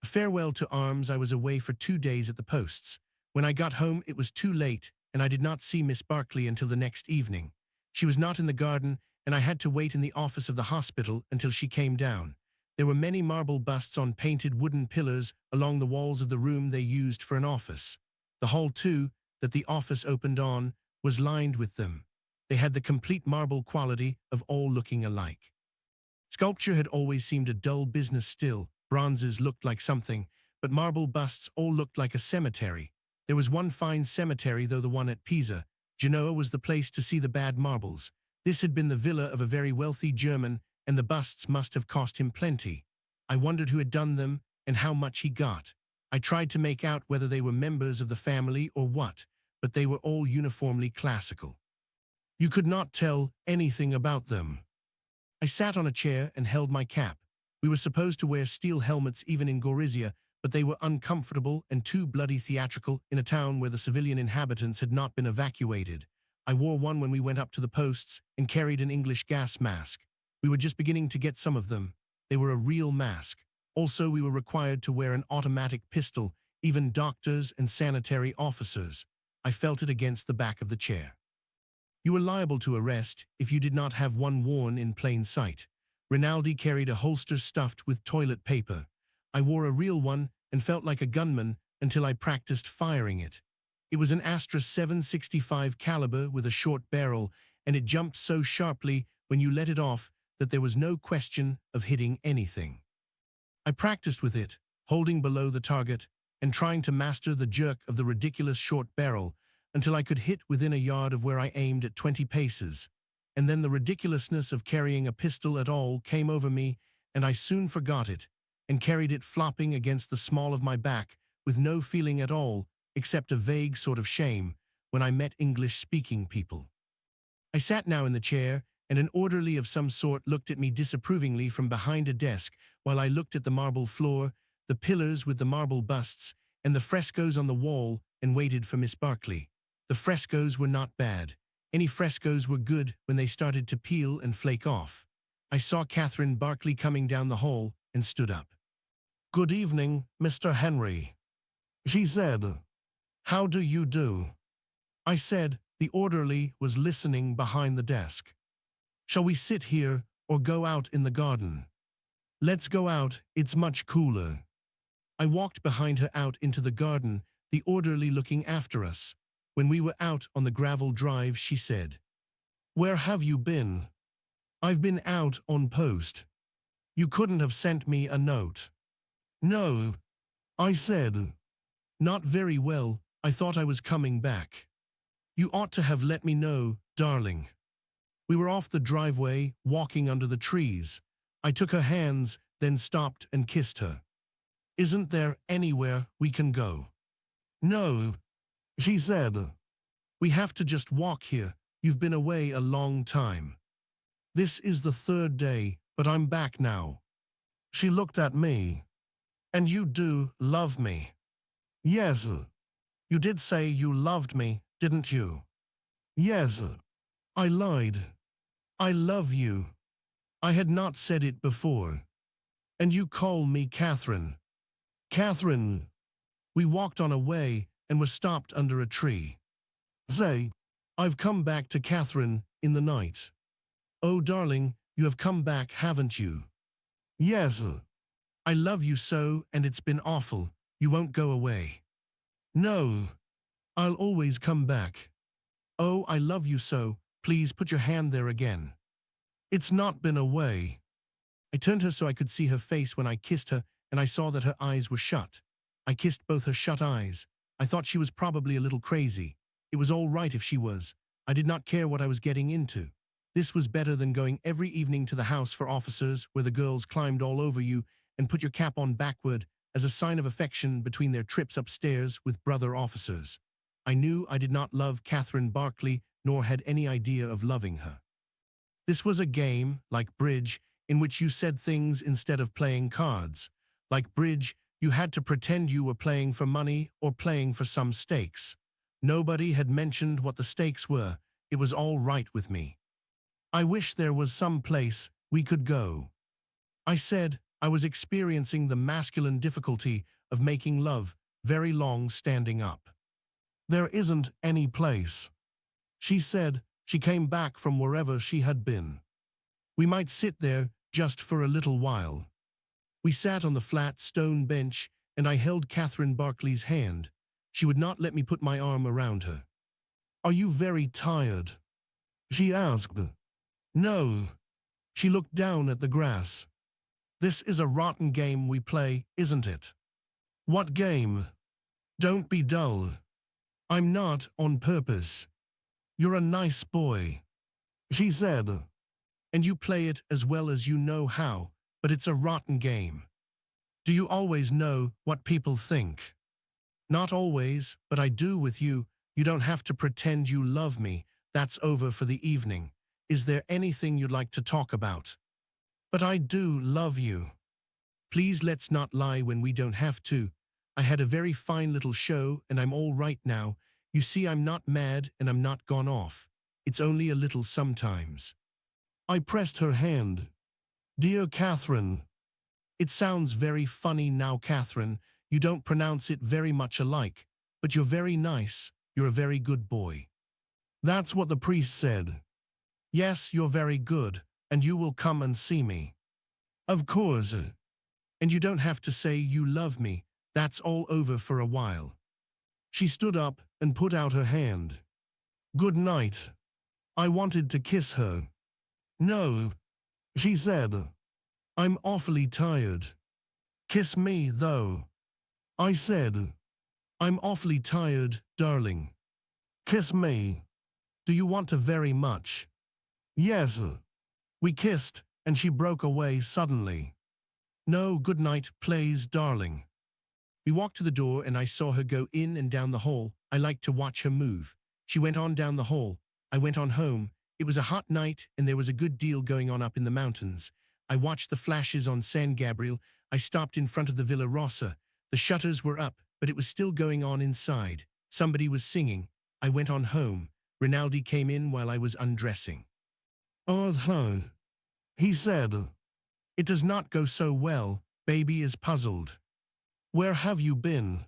Farewell to arms. I was away for 2 days at the posts. When I got home, it was too late, and I did not see Miss Barclay until the next evening. She was not in the garden, and I had to wait in the office of the hospital until she came down. There were many marble busts on painted wooden pillars along the walls of the room they used for an office. The hall, too, that the office opened on, was lined with them. They had the complete marble quality of all looking alike. Sculpture had always seemed a dull business still. Bronzes looked like something, but marble busts all looked like a cemetery. There was one fine cemetery, though, the one at Pisa. Genoa was the place to see the bad marbles. This had been the villa of a very wealthy German, and the busts must have cost him plenty. I wondered who had done them and how much he got. I tried to make out whether they were members of the family or what, but they were all uniformly classical. You could not tell anything about them. I sat on a chair and held my cap. We were supposed to wear steel helmets even in Gorizia, but they were uncomfortable and too bloody theatrical in a town where the civilian inhabitants had not been evacuated. I wore one when we went up to the posts and carried an English gas mask. We were just beginning to get some of them. They were a real mask. Also, we were required to wear an automatic pistol, even doctors and sanitary officers. I felt it against the back of the chair. You were liable to arrest if you did not have one worn in plain sight. Rinaldi carried a holster stuffed with toilet paper. I wore a real one and felt like a gunman until I practiced firing it. It was an Astra 765 caliber with a short barrel, and it jumped so sharply when you let it off that there was no question of hitting anything. I practiced with it, holding below the target and trying to master the jerk of the ridiculous short barrel until I could hit within a yard of where I aimed at 20 paces. And then the ridiculousness of carrying a pistol at all came over me, and I soon forgot it, and carried it flopping against the small of my back with no feeling at all, except a vague sort of shame, when I met English-speaking people. I sat now in the chair, and an orderly of some sort looked at me disapprovingly from behind a desk while I looked at the marble floor, the pillars with the marble busts, and the frescoes on the wall, and waited for Miss Barclay. The frescoes were not bad. Any frescoes were good when they started to peel and flake off. I saw Catherine Barclay coming down the hall and stood up. "Good evening, Mr. Henry," she said. "How do you do?" I said. The orderly was listening behind the desk. "Shall we sit here or go out in the garden?" "Let's go out, it's much cooler." I walked behind her out into the garden, the orderly looking after us. When we were out on the gravel drive, she said, "Where have you been?" "I've been out on post." "You couldn't have sent me a note." "No," I said. "Not very well. I thought I was coming back." "You ought to have let me know, darling." We were off the driveway, walking under the trees. I took her hands, then stopped and kissed her. "Isn't there anywhere we can go?" "No," she said. "We have to just walk here. You've been away a long time." "This is the 3rd day, but I'm back now." She looked at me. "And you do love me?" "Yes." "You did say you loved me, didn't you?" "Yes." I lied. I love you. I had not said it before. And you call me Catherine. Catherine. We walked on a way and were stopped under a tree. Say, I've come back to Catherine in the night. Oh, darling, you have come back, haven't you? Yes. I love you so, and it's been awful. You won't go away. No. I'll always come back. Oh, I love you so. Please put your hand there again. It's not been away. I turned her so I could see her face when I kissed her, and I saw that her eyes were shut. I kissed both her shut eyes. I thought she was probably a little crazy. It was all right if she was. I did not care what I was getting into. This was better than going every evening to the house for officers where the girls climbed all over you and put your cap on backward as a sign of affection between their trips upstairs with brother officers. I knew I did not love Catherine Barclay, nor had any idea of loving her. This was a game, like bridge, in which you said things instead of playing cards. Like bridge, you had to pretend you were playing for money or playing for some stakes. Nobody had mentioned what the stakes were. It was all right with me. I wish there was some place we could go. I said I was experiencing the masculine difficulty of making love very long standing up. There isn't any place. She said she came back from wherever she had been. We might sit there just for a little while. We sat on the flat stone bench, and I held Catherine Barclay's hand. She would not let me put my arm around her. Are you very tired? She asked. No. She looked down at the grass. This is a rotten game we play, isn't it? What game? Don't be dull. I'm not on purpose. You're a nice boy, she said. And you play it as well as you know how, but it's a rotten game. Do you always know what people think? Not always, but I do with you. You don't have to pretend you love me. That's over for the evening. Is there anything you'd like to talk about? But I do love you. Please let's not lie when we don't have to. I had a very fine little show and I'm all right now. You see, I'm not mad and I'm not gone off. It's only a little sometimes. I pressed her hand. Dear Catherine. It sounds very funny now, Catherine. You don't pronounce it very much alike, but you're very nice. You're a very good boy. That's what the priest said. Yes, you're very good, and you will come and see me. Of course. And you don't have to say you love me. That's all over for a while. She stood up and put out her hand. Good night. I wanted to kiss her. No, she said. I'm awfully tired. Kiss me, though. I said. I'm awfully tired, darling. Kiss me. Do you want to very much? Yes. We kissed, and she broke away suddenly. No, good night, please, darling. We walked to the door, and I saw her go in and down the hall. I liked to watch her move. She went on down the hall. I went on home. It was a hot night, and there was a good deal going on up in the mountains. I watched the flashes on San Gabriel. I stopped in front of the Villa Rossa. The shutters were up, but it was still going on inside. Somebody was singing. I went on home. Rinaldi came in while I was undressing. Oh, he said. It does not go so well. Baby is puzzled. Where have you been?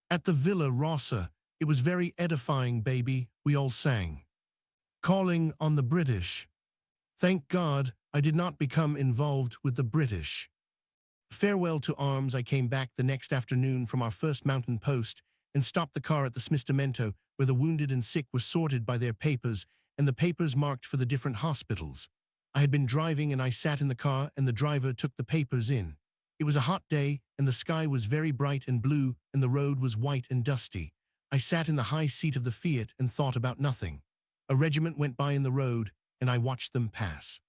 At the Villa Rossa. It was very edifying, baby, we all sang. Calling on the British. Thank God I did not become involved with the British. Farewell to arms. I came back the next afternoon from our first mountain post and stopped the car at the Smistamento, where the wounded and sick were sorted by their papers and the papers marked for the different hospitals. I had been driving and I sat in the car and the driver took the papers in. It was a hot day and the sky was very bright and blue and the road was white and dusty. I sat in the high seat of the Fiat and thought about nothing. A regiment went by in the road and I watched them pass.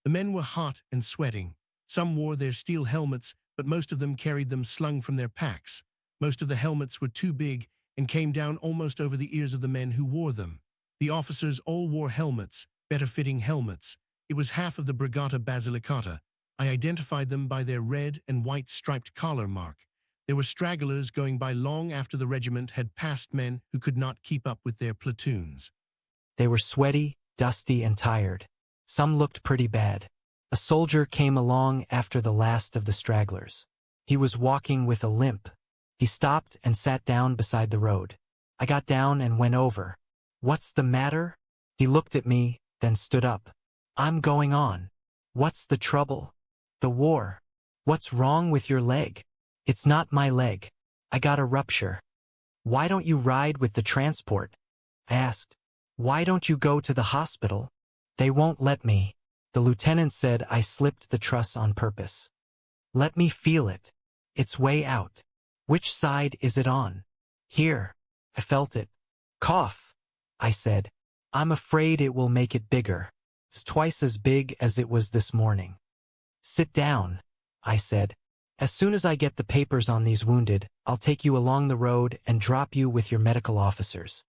The men were hot and sweating. Some wore their steel helmets, but most of them carried them slung from their packs. Most of the helmets were too big and came down almost over the ears of the men who wore them. The officers all wore helmets, better-fitting helmets. It was half of the Brigata Basilicata. I identified them by their red and white striped collar mark. There were stragglers going by long after the regiment had passed men who could not keep up with their platoons. They were sweaty, dusty and tired. Some looked pretty bad. A soldier came along after the last of the stragglers. He was walking with a limp. He stopped and sat down beside the road. I got down and went over. "What's the matter?" He looked at me, then stood up. "I'm going on." "What's the trouble?" "The war." "What's wrong with your leg?" "It's not my leg. I got a rupture." "Why don't you ride with the transport?" I asked. "Why don't you go to the hospital?" "They won't let me." The lieutenant said I slipped the truss on purpose. "Let me feel it. It's way out." "Which side is it on?" "Here." I felt it. "Cough," I said. "I'm afraid it will make it bigger. It's twice as big as it was this morning." "Sit down," I said. "As soon as I get the papers on these wounded, I'll take you along the road and drop you with your medical officers.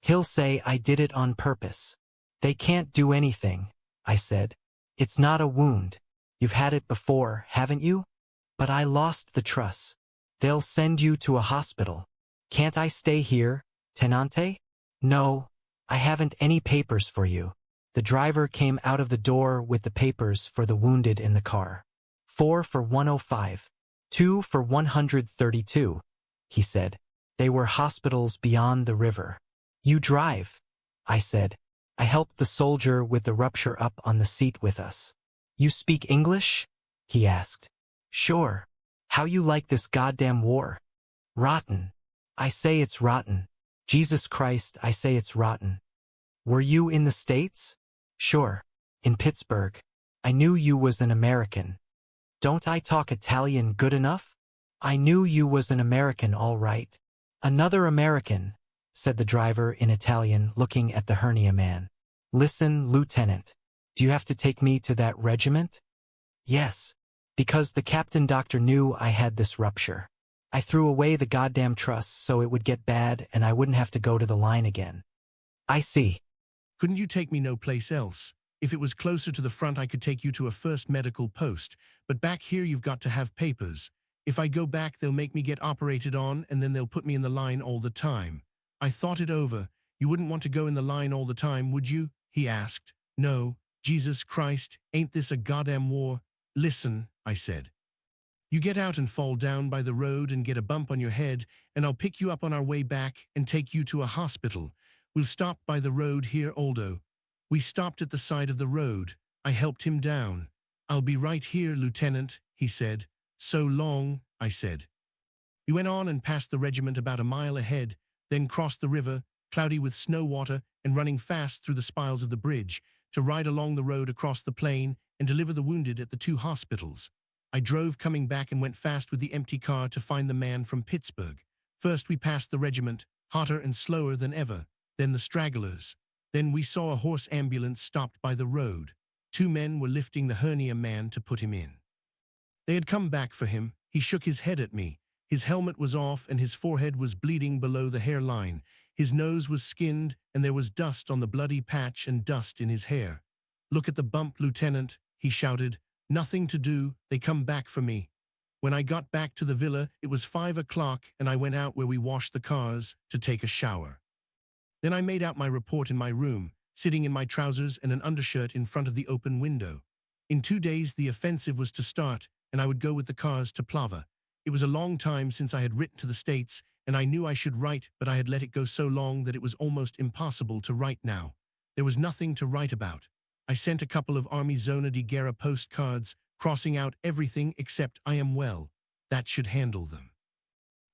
He'll say I did it on purpose." "They can't do anything," I said. "It's not a wound. You've had it before, haven't you?" "But I lost the truss." "They'll send you to a hospital." "Can't I stay here, Tenante?" "No, I haven't any papers for you." The driver came out of the door with the papers for the wounded in the car. 4 for 105. 2 for 132, he said. They were hospitals beyond the river. "You drive," I said. I helped the soldier with the rupture up on the seat with us. "You speak English?" he asked. "Sure." "How you like this goddamn war?" "Rotten." I say it's rotten. Jesus Christ, I say it's rotten. "Were you in the States?" "Sure. In Pittsburgh. I knew you was an American." "Don't I talk Italian good enough?" "I knew you was an American all right." "Another American," said the driver in Italian, looking at the hernia man. "Listen, Lieutenant. Do you have to take me to that regiment?" "Yes. Because the captain doctor knew I had this rupture. I threw away the goddamn truss so it would get bad and I wouldn't have to go to the line again." "I see." Couldn't you take me no place else? If it was closer to the front, I could take you to a first medical post, but back here you've got to have papers. If I go back, they'll make me get operated on, and then they'll put me in the line all the time. I thought it over. You wouldn't want to go in the line all the time, would you? He asked. "No, Jesus Christ, ain't this a goddamn war?" "Listen," I said. "You get out and fall down by the road and get a bump on your head, and I'll pick you up on our way back and take you to a hospital. We'll stop by the road here, Aldo." We stopped at the side of the road. I helped him down. "I'll be right here, Lieutenant," he said. "So long," I said. We went on and passed the regiment about a mile ahead, then crossed the river, cloudy with snow water and running fast through the spiles of the bridge, to ride along the road across the plain and deliver the wounded at the 2 hospitals. I drove coming back and went fast with the empty car to find the man from Pittsburgh. First we passed the regiment, hotter and slower than ever, then the stragglers. Then we saw a horse ambulance stopped by the road. 2 men were lifting the hernia man to put him in. They had come back for him. He shook his head at me. His helmet was off and his forehead was bleeding below the hairline. His nose was skinned and there was dust on the bloody patch and dust in his hair. "Look at the bump, Lieutenant," he shouted. "Nothing to do, they come back for me." When I got back to the villa, it was 5 o'clock and I went out where we washed the cars to take a shower. Then I made out my report in my room, sitting in my trousers and an undershirt in front of the open window. In 2 days the offensive was to start, and I would go with the cars to Plava. It was a long time since I had written to the States, and I knew I should write, but I had let it go so long that it was almost impossible to write now. There was nothing to write about. I sent a couple of Army Zona di Guerra postcards, crossing out everything except "I am well." That should handle them.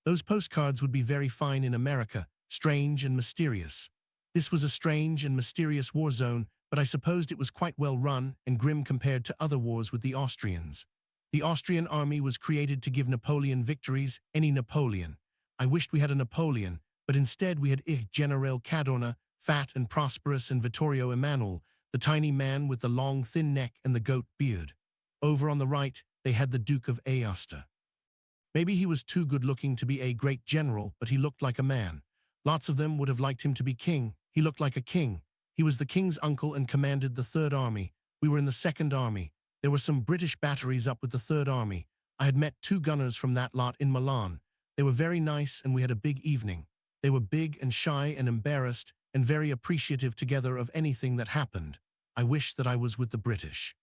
Those postcards would be very fine in America, strange and mysterious. This was a strange and mysterious war zone, but I supposed it was quite well run and grim compared to other wars with the Austrians. The Austrian army was created to give Napoleon victories, any Napoleon. I wished we had a Napoleon, but instead we had General Cadorna, fat and prosperous, and Vittorio Emanuele, the tiny man with the long thin neck and the goat beard. Over on the right, they had the Duke of Aosta. Maybe he was too good-looking to be a great general, but he looked like a man. Lots of them would have liked him to be king. He looked like a king. He was the king's uncle and commanded the 3rd Army. We were in the 2nd Army. There were some British batteries up with the 3rd Army. I had met 2 gunners from that lot in Milan. They were very nice and we had a big evening. They were big and shy and embarrassed, and very appreciative together of anything that happened. I wish that I was with the British.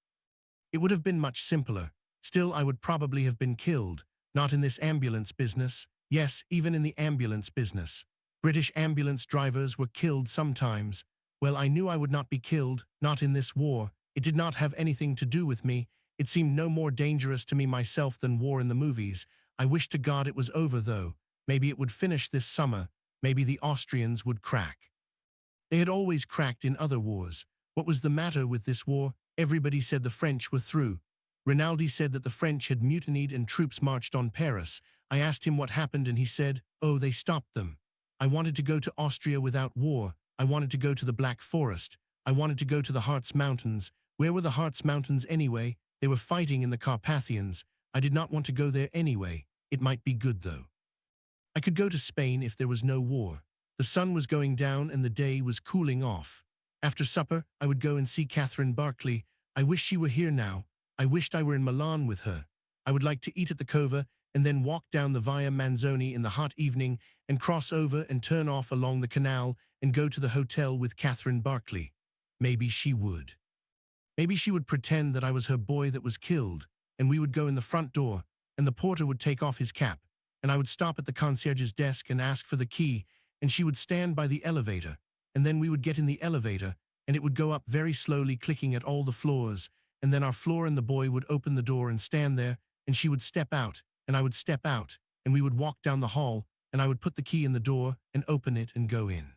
It would have been much simpler. Still, I would probably have been killed. Not in this ambulance business. Yes, even in the ambulance business. British ambulance drivers were killed sometimes. Well, I knew I would not be killed, not in this war. It did not have anything to do with me. It seemed no more dangerous to me myself than war in the movies. I wish to God it was over, though. Maybe it would finish this summer. Maybe the Austrians would crack. They had always cracked in other wars. What was the matter with this war? Everybody said the French were through. Rinaldi said that the French had mutinied and troops marched on Paris. I asked him what happened and he said, "Oh, they stopped them." I wanted to go to Austria without war. I wanted to go to the Black Forest. I wanted to go to the Harz Mountains. Where were the Harz Mountains anyway? They were fighting in the Carpathians. I did not want to go there anyway. It might be good, though. I could go to Spain if there was no war. The sun was going down and the day was cooling off. After supper, I would go and see Catherine Barclay. I wish she were here now. I wished I were in Milan with her. I would like to eat at the Cova and then walk down the Via Manzoni in the hot evening and cross over and turn off along the canal and go to the hotel with Catherine Barclay. Maybe she would. Maybe she would pretend that I was her boy that was killed, and we would go in the front door, and the porter would take off his cap, and I would stop at the concierge's desk and ask for the key, and she would stand by the elevator, and then we would get in the elevator, and it would go up very slowly, clicking at all the floors, and then our floor and the boy would open the door and stand there, and she would step out, and I would step out, and we would walk down the hall, and I would put the key in the door and open it and go in.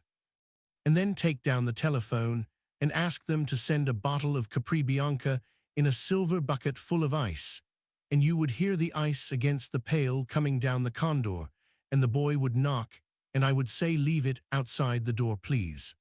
And then take down the telephone and ask them to send a bottle of Capri Bianca in a silver bucket full of ice, and you would hear the ice against the pail coming down the condor, and the boy would knock, and I would say, "Leave it outside the door, please."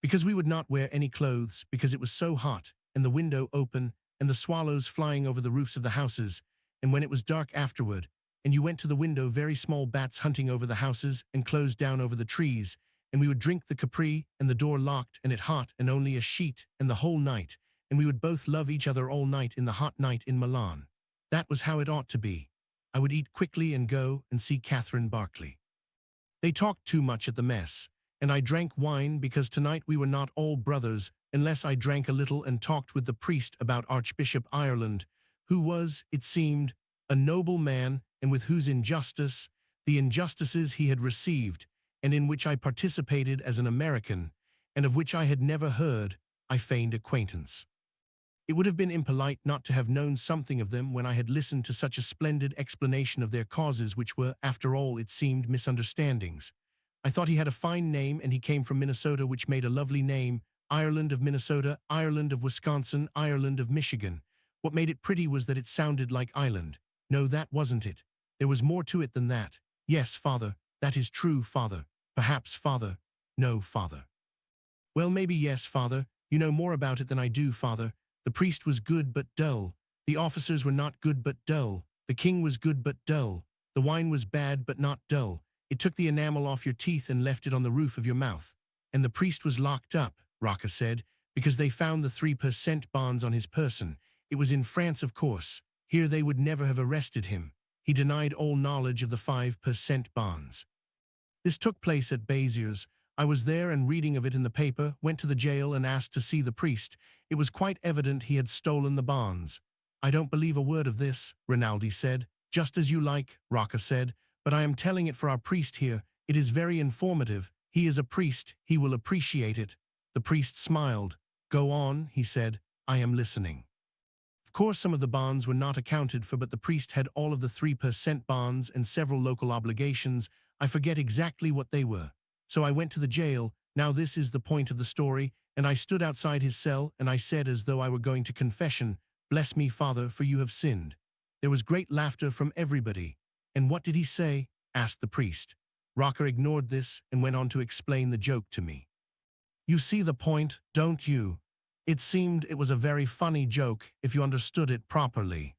Because we would not wear any clothes, because it was so hot, and the window open, and the swallows flying over the roofs of the houses, and when it was dark afterward, and you went to the window, very small bats hunting over the houses and closed down over the trees, and we would drink the Capri, and the door locked, and it hot, and only a sheet, and the whole night, and we would both love each other all night in the hot night in Milan. That was how it ought to be. I would eat quickly and go and see Catherine Barclay. They talked too much at the mess, and I drank wine because tonight we were not all brothers unless I drank a little and talked with the priest about Archbishop Ireland, who was, it seemed, a noble man and with whose injustice, the injustices he had received, and in which I participated as an American, and of which I had never heard, I feigned acquaintance. It would have been impolite not to have known something of them when I had listened to such a splendid explanation of their causes, which were, after all, it seemed, misunderstandings. I thought he had a fine name, and he came from Minnesota, which made a lovely name, Ireland of Minnesota, Ireland of Wisconsin, Ireland of Michigan. What made it pretty was that it sounded like island. No, that wasn't it. There was more to it than that. Yes, father, that is true, father. Perhaps, father. No, father. Well, maybe yes, father. You know more about it than I do, father. The priest was good but dull. The officers were not good but dull. The king was good but dull. The wine was bad but not dull. It took the enamel off your teeth and left it on the roof of your mouth. And the priest was locked up, Rocca said, because they found the 3% bonds on his person. It was in France, of course. Here they would never have arrested him. He denied all knowledge of the 5% bonds. This took place at Béziers. I was there and reading of it in the paper, went to the jail and asked to see the priest. It was quite evident he had stolen the bonds. I don't believe a word of this, Rinaldi said. Just as you like, Rocca said, but I am telling it for our priest here. It is very informative. He is a priest. He will appreciate it. The priest smiled. Go on, he said. I am listening. Of course, some of the bonds were not accounted for, but the priest had all of the 3% bonds and several local obligations. I forget exactly what they were. So I went to the jail. Now this is the point of the story. And I stood outside his cell, and I said, as though I were going to confession, "Bless me, Father, for you have sinned." There was great laughter from everybody. And what did he say? Asked the priest. Rocca ignored this and went on to explain the joke to me. You see the point, don't you? It seemed it was a very funny joke if you understood it properly.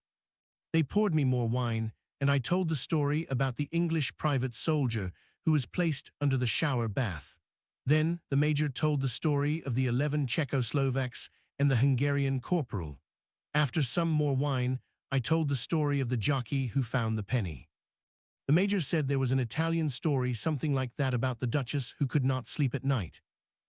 They poured me more wine, and I told the story about the English private soldier who was placed under the shower bath. Then the major told the story of the 11 Czechoslovaks and the Hungarian corporal. After some more wine, I told the story of the jockey who found the penny. The major said there was an Italian story, something like that, about the duchess who could not sleep at night.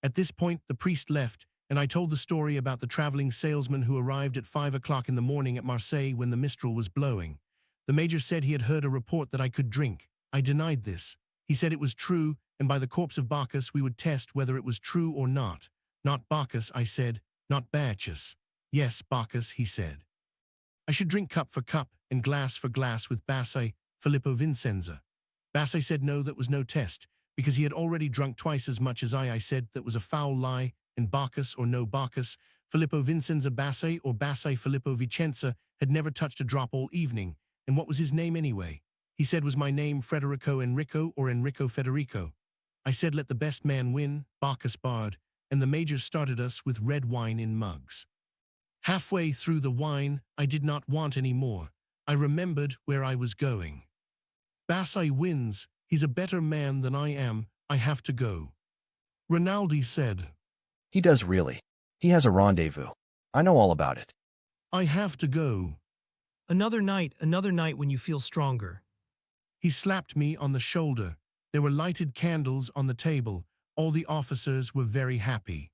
At this point, the priest left, and I told the story about the traveling salesman who arrived at 5 o'clock in the morning at Marseille when the mistral was blowing. The major said he had heard a report that I could drink. I denied this. He said it was true, and by the corpse of Bacchus we would test whether it was true or not. Not Bacchus, I said. Not Bacchus. Yes, Bacchus, he said. I should drink cup for cup and glass for glass with Basse, Filippo Vincenza. Basse said no, that was no test, because he had already drunk twice as much as I said that was a foul lie, and Bacchus or no Bacchus, Filippo Vincenza Basse or Basse Filippo Vicenza had never touched a drop all evening, and what was his name anyway? He said was my name Federico Enrico or Enrico Federico. I said let the best man win, Bacchus barred, and the major started us with red wine in mugs. Halfway through the wine, I did not want any more. I remembered where I was going. Basse wins. He's a better man than I am. I have to go. Rinaldi said. He does really. He has a rendezvous. I know all about it. I have to go. Another night when you feel stronger. He slapped me on the shoulder. There were lighted candles on the table. All the officers were very happy.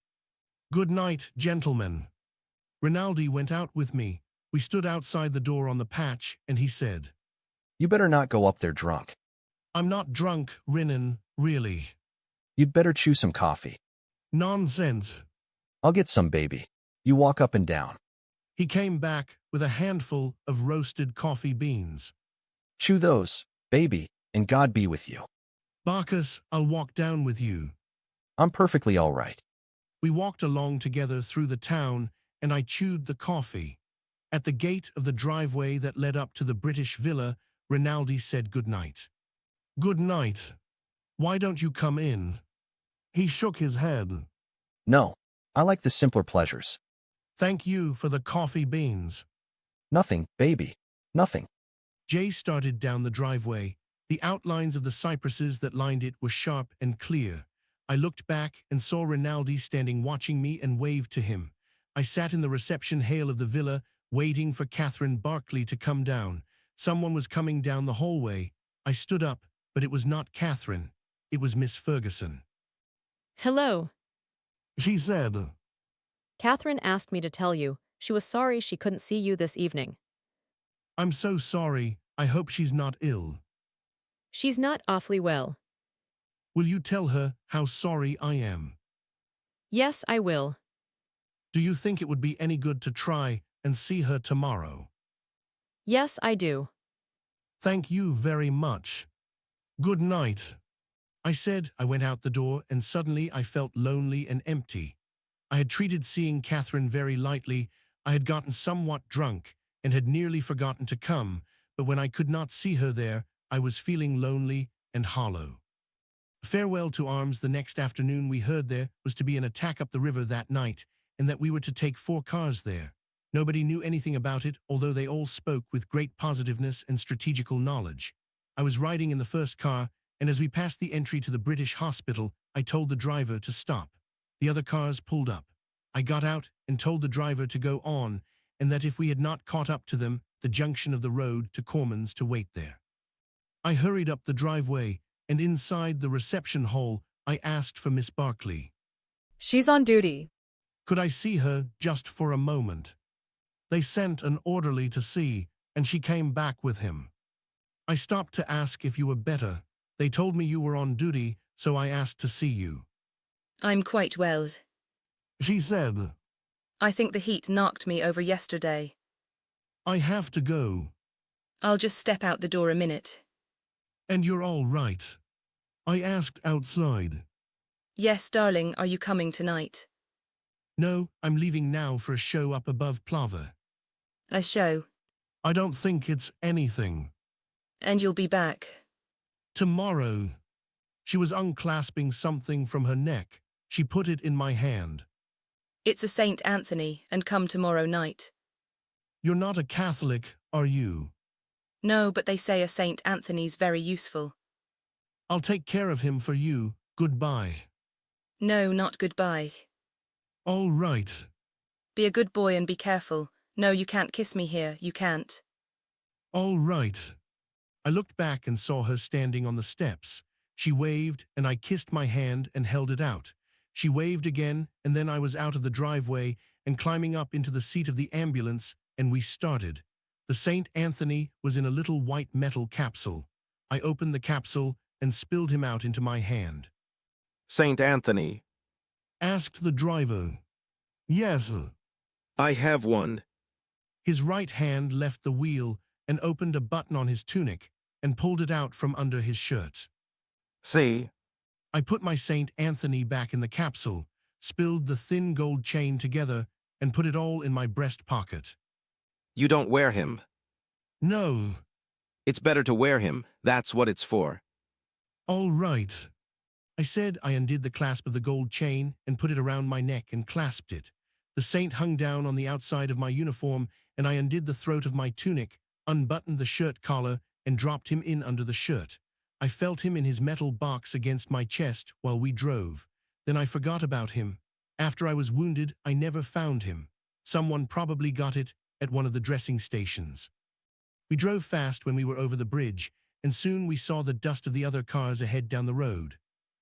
Good night, gentlemen. Rinaldi went out with me. We stood outside the door on the patch, and he said, You better not go up there drunk. I'm not drunk, Rinnan, really. You'd better chew some coffee. Nonsense. I'll get some, baby. You walk up and down. He came back with a handful of roasted coffee beans. Chew those, baby, and God be with you. Bacchus, I'll walk down with you. I'm perfectly all right. We walked along together through the town, and I chewed the coffee. At the gate of the driveway that led up to the British villa, Rinaldi said good night. Good night. Why don't you come in? He shook his head. No, I like the simpler pleasures. Thank you for the coffee beans. Nothing, baby. Nothing. Jay started down the driveway. The outlines of the cypresses that lined it were sharp and clear. I looked back and saw Rinaldi standing watching me and waved to him. I sat in the reception hall of the villa, waiting for Catherine Barclay to come down. Someone was coming down the hallway. I stood up, but it was not Catherine. It was Miss Ferguson. Hello. She said, Catherine asked me to tell you she was sorry she couldn't see you this evening. I'm so sorry. I hope she's not ill. She's not awfully well. Will you tell her how sorry I am? Yes, I will. Do you think it would be any good to try and see her tomorrow? Yes, I do. Thank you very much. Good night. I said. I went out the door, and suddenly I felt lonely and empty. I had treated seeing Catherine very lightly. I had gotten somewhat drunk and had nearly forgotten to come, but when I could not see her there, I was feeling lonely and hollow. Farewell to arms. The next afternoon we heard there was to be an attack up the river that night, and that we were to take 4 cars there. Nobody knew anything about it, although they all spoke with great positiveness and strategical knowledge. I was riding in the first car, and as we passed the entry to the British hospital, I told the driver to stop. The other cars pulled up. I got out and told the driver to go on, and that if we had not caught up to them, the junction of the road to Corman's to wait there. I hurried up the driveway, and inside the reception hall, I asked for Miss Barclay. She's on duty. Could I see her just for a moment? They sent an orderly to see, and she came back with him. I stopped to ask if you were better. They told me you were on duty, so I asked to see you. I'm quite well. She said, I think the heat knocked me over yesterday. I have to go. I'll just step out the door a minute. And you're all right? I asked outside. Yes, darling, are you coming tonight? No, I'm leaving now for a show up above Plava. A show? I don't think it's anything. And you'll be back? Tomorrow. She was unclasping something from her neck. She put it in my hand. It's a St. Anthony, and come tomorrow night. You're not a Catholic, are you? No, but they say a St. Anthony's very useful. I'll take care of him for you. Goodbye. No, not goodbye. All right. Be a good boy and be careful. No, you can't kiss me here, you can't. All right. I looked back and saw her standing on the steps. She waved, and I kissed my hand and held it out. She waved again, and then I was out of the driveway and climbing up into the seat of the ambulance, and we started. The St. Anthony was in a little white metal capsule. I opened the capsule and spilled him out into my hand. St. Anthony. Asked the driver. Yes. I have one. His right hand left the wheel and opened a button on his tunic and pulled it out from under his shirt. See? I put my St. Anthony back in the capsule, spilled the thin gold chain together, and put it all in my breast pocket. You don't wear him. No. It's better to wear him. That's what it's for. All right. I said. I undid the clasp of the gold chain and put it around my neck and clasped it. The saint hung down on the outside of my uniform, and I undid the throat of my tunic, unbuttoned the shirt collar, and dropped him in under the shirt. I felt him in his metal box against my chest while we drove. Then I forgot about him. After I was wounded, I never found him. Someone probably got it at one of the dressing stations. We drove fast when we were over the bridge, and soon we saw the dust of the other cars ahead down the road.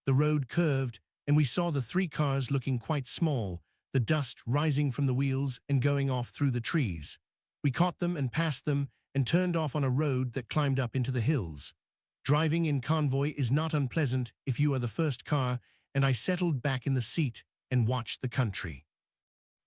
The road curved, and we saw the 3 cars looking quite small, the dust rising from the wheels and going off through the trees. We caught them and passed them and turned off on a road that climbed up into the hills. Driving in convoy is not unpleasant if you are the first car, and I settled back in the seat and watched the country.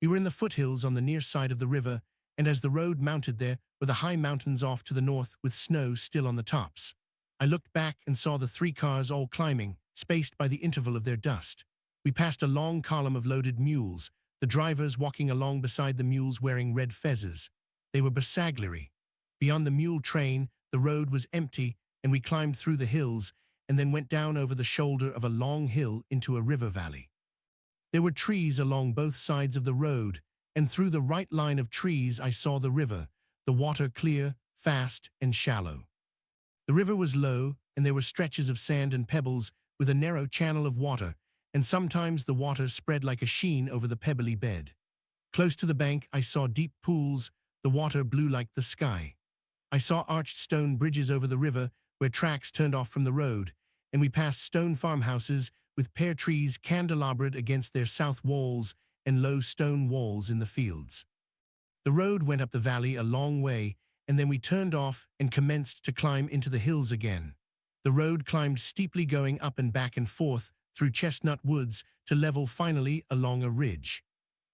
We were in the foothills on the near side of the river, and as the road mounted there were the high mountains off to the north with snow still on the tops. I looked back and saw the 3 cars all climbing, spaced by the interval of their dust. We passed a long column of loaded mules, the drivers walking along beside the mules wearing red fezzes. They were Bersaglieri. Beyond the mule train, the road was empty, and we climbed through the hills and then went down over the shoulder of a long hill into a river valley. There were trees along both sides of the road, and through the right line of trees I saw the river, the water clear, fast, and shallow. The river was low, and there were stretches of sand and pebbles with a narrow channel of water, and sometimes the water spread like a sheen over the pebbly bed. Close to the bank I saw deep pools, the water blue like the sky. I saw arched stone bridges over the river where tracks turned off from the road, and we passed stone farmhouses with pear trees candelabraed against their south walls and low stone walls in the fields. The road went up the valley a long way, and then we turned off and commenced to climb into the hills again. The road climbed steeply going up and back and forth through chestnut woods to level finally along a ridge.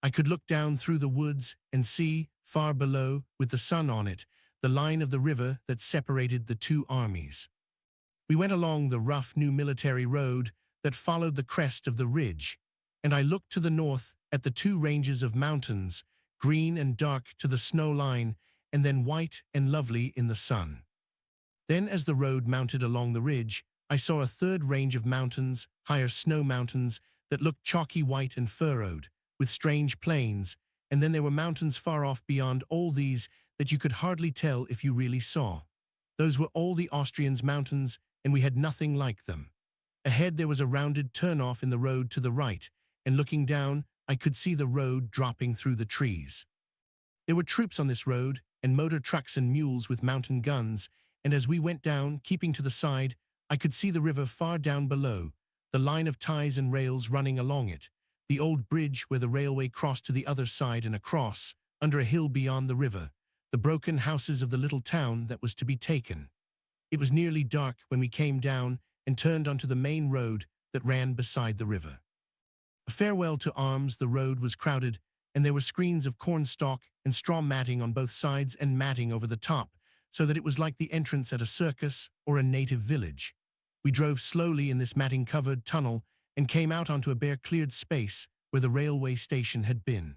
I could look down through the woods and see, far below, with the sun on it, the line of the river that separated the 2 armies. We went along the rough new military road that followed the crest of the ridge, and I looked to the north at the 2 ranges of mountains, green and dark to the snow line, and then white and lovely in the sun. Then as the road mounted along the ridge, I saw a 3rd range of mountains, higher snow mountains, that looked chalky white and furrowed, with strange plains, and then there were mountains far off beyond all these that you could hardly tell if you really saw. Those were all the Austrians' mountains, and we had nothing like them. Ahead there was a rounded turn-off in the road to the right, and looking down, I could see the road dropping through the trees. There were troops on this road, and motor trucks and mules with mountain guns, and as we went down, keeping to the side, I could see the river far down below, the line of ties and rails running along it, the old bridge where the railway crossed to the other side and across, under a hill beyond the river, the broken houses of the little town that was to be taken. It was nearly dark when we came down and turned onto the main road that ran beside the river. A farewell to arms, the road was crowded, and there were screens of cornstalk and straw matting on both sides and matting over the top, so that it was like the entrance at a circus or a native village. We drove slowly in this matting-covered tunnel and came out onto a bare cleared space where the railway station had been.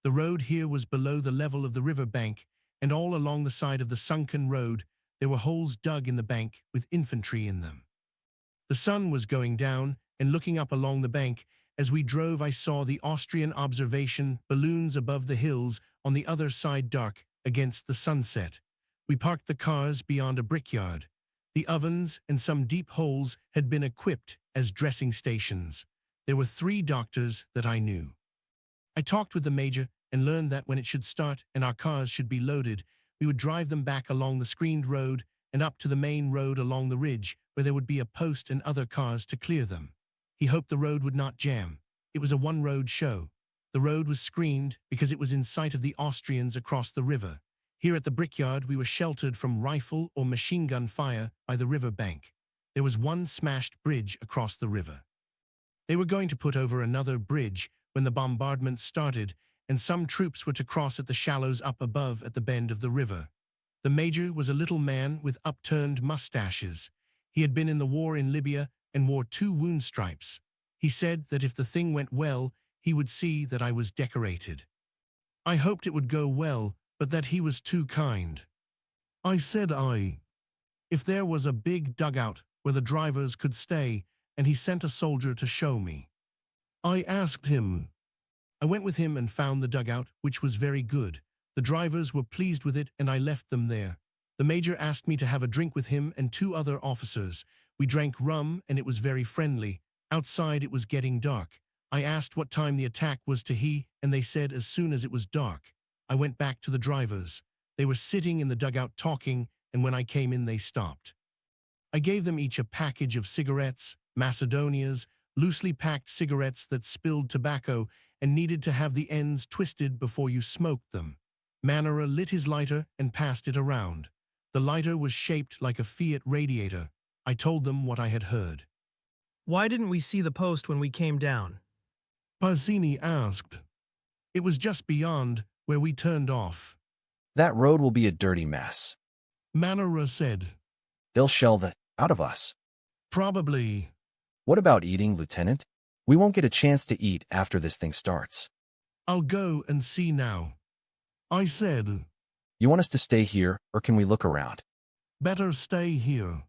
The road here was below the level of the river bank, and all along the side of the sunken road there were holes dug in the bank with infantry in them. The sun was going down, and looking up along the bank, as we drove I saw the Austrian observation balloons above the hills on the other side dark against the sunset. We parked the cars beyond a brickyard. The ovens and some deep holes had been equipped as dressing stations. There were 3 doctors that I knew. I talked with the major and learned that when it should start and our cars should be loaded, we would drive them back along the screened road and up to the main road along the ridge where there would be a post and other cars to clear them. He hoped the road would not jam. it was a one-road show. The road was screened because it was in sight of the Austrians across the river. Here at the brickyard, we were sheltered from rifle or machine gun fire by the river bank. There was one smashed bridge across the river. They were going to put over another bridge when the bombardment started, and some troops were to cross at the shallows up above at the bend of the river. The major was a little man with upturned mustaches. He had been in the war in Libya and wore 2 wound stripes. He said that if the thing went well, he would see that I was decorated. I hoped it would go well, but that he was too kind. I said if there was a big dugout where the drivers could stay, and he sent a soldier to show me. I asked him. I went with him and found the dugout, which was very good. The drivers were pleased with it, and I left them there. The major asked me to have a drink with him and 2 other officers. We drank rum, and it was very friendly. Outside it was getting dark. I asked what time the attack was to he, and they said as soon as it was dark. I went back to the drivers. They were sitting in the dugout talking, and when I came in they stopped. I gave them each a package of cigarettes, Macedonias, loosely packed cigarettes that spilled tobacco and needed to have the ends twisted before you smoked them. Manara lit his lighter and passed it around. The lighter was shaped like a Fiat radiator. I told them what I had heard. Why didn't we see the post when we came down? Pazzini asked. It was just beyond where we turned off. That road will be a dirty mess. Manara said. They'll shell the out of us. Probably. What about eating, Lieutenant? We won't get a chance to eat after this thing starts. I'll go and see now. I said. You want us to stay here, or can we look around? Better stay here.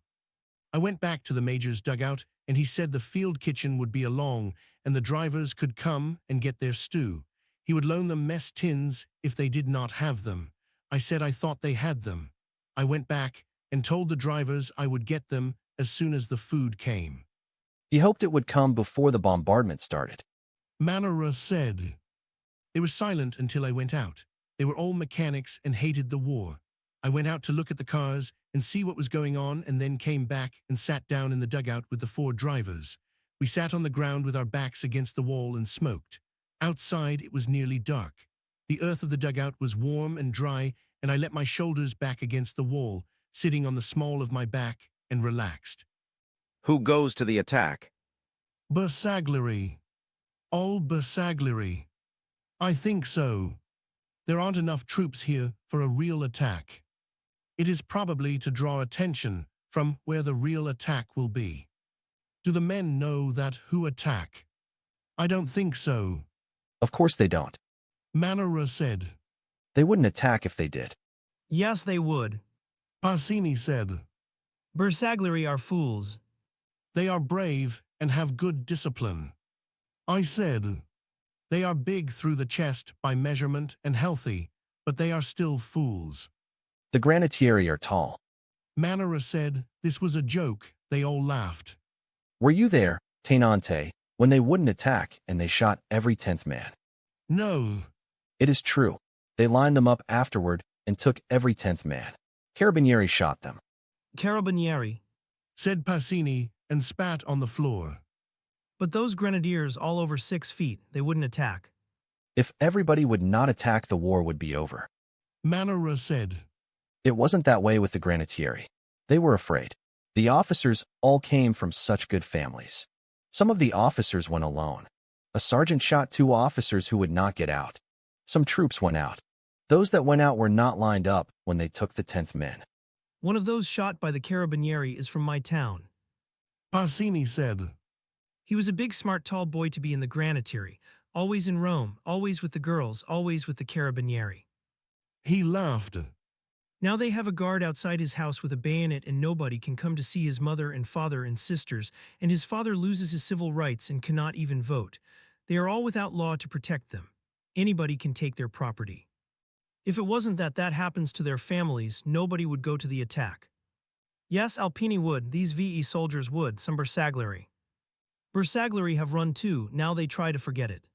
I went back to the major's dugout, and he said the field kitchen would be along, and the drivers could come and get their stew. He would loan them mess tins if they did not have them. I said I thought they had them. I went back and told the drivers I would get them as soon as the food came. He hoped it would come before the bombardment started. Manara said. They were silent until I went out. They were all mechanics and hated the war. I went out to look at the cars and see what was going on, and then came back and sat down in the dugout with the 4 drivers. We sat on the ground with our backs against the wall and smoked. Outside it was nearly dark. The earth of the dugout was warm and dry, and I let my shoulders back against the wall, sitting on the small of my back, and relaxed. Who goes to the attack? Bersaglieri. All Bersaglieri. I think so. There aren't enough troops here for a real attack. It is probably to draw attention from where the real attack will be. Do the men know that who attack? I don't think so. Of course they don't. Manara said. They wouldn't attack if they did. Yes, they would. Pazzini said. Bersaglieri are fools. They are brave and have good discipline. I said. They are big through the chest by measurement and healthy, but they are still fools. The granatieri are tall. Manara said this was a joke. They all laughed. Were you there, Tenante, when they wouldn't attack and they shot every 10th man? No. It is true. They lined them up afterward and took every 10th man. Carabinieri shot them. Carabinieri. Said Pazzini and spat on the floor. But those grenadiers all over 6 feet, they wouldn't attack. If everybody would not attack, the war would be over. Manara said. It wasn't that way with the granatieri. They were afraid. The officers all came from such good families. Some of the officers went alone. A sergeant shot 2 officers who would not get out. Some troops went out. Those that went out were not lined up when they took the 10th men. One of those shot by the Carabinieri is from my town. Pazzini said. He was a big, smart, tall boy to be in the granatieri, always in Rome, always with the girls, always with the Carabinieri. He laughed. Now they have a guard outside his house with a bayonet, and nobody can come to see his mother and father and sisters, and his father loses his civil rights and cannot even vote. They are all without law to protect them. Anybody can take their property. If it wasn't that happens to their families, nobody would go to the attack. Yes, Alpini would, these VE soldiers would, some Bersaglieri. Bersaglieri have run too, now they try to forget it.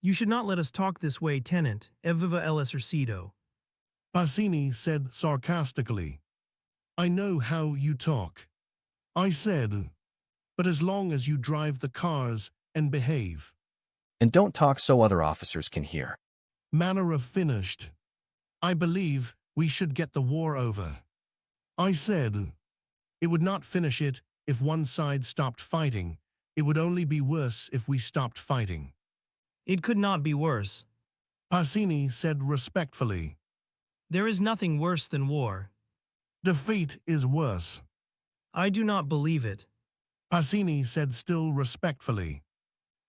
You should not let us talk this way, Tenant, evviva l'esercito. Pazzini said sarcastically. I know how you talk. I said, but as long as you drive the cars and behave. And don't talk so other officers can hear. Manara finished. I believe we should get the war over. I said. It would not finish it if one side stopped fighting. It would only be worse if we stopped fighting. It could not be worse. Pasini said respectfully. There is nothing worse than war. Defeat is worse. I do not believe it. Pasini said still respectfully.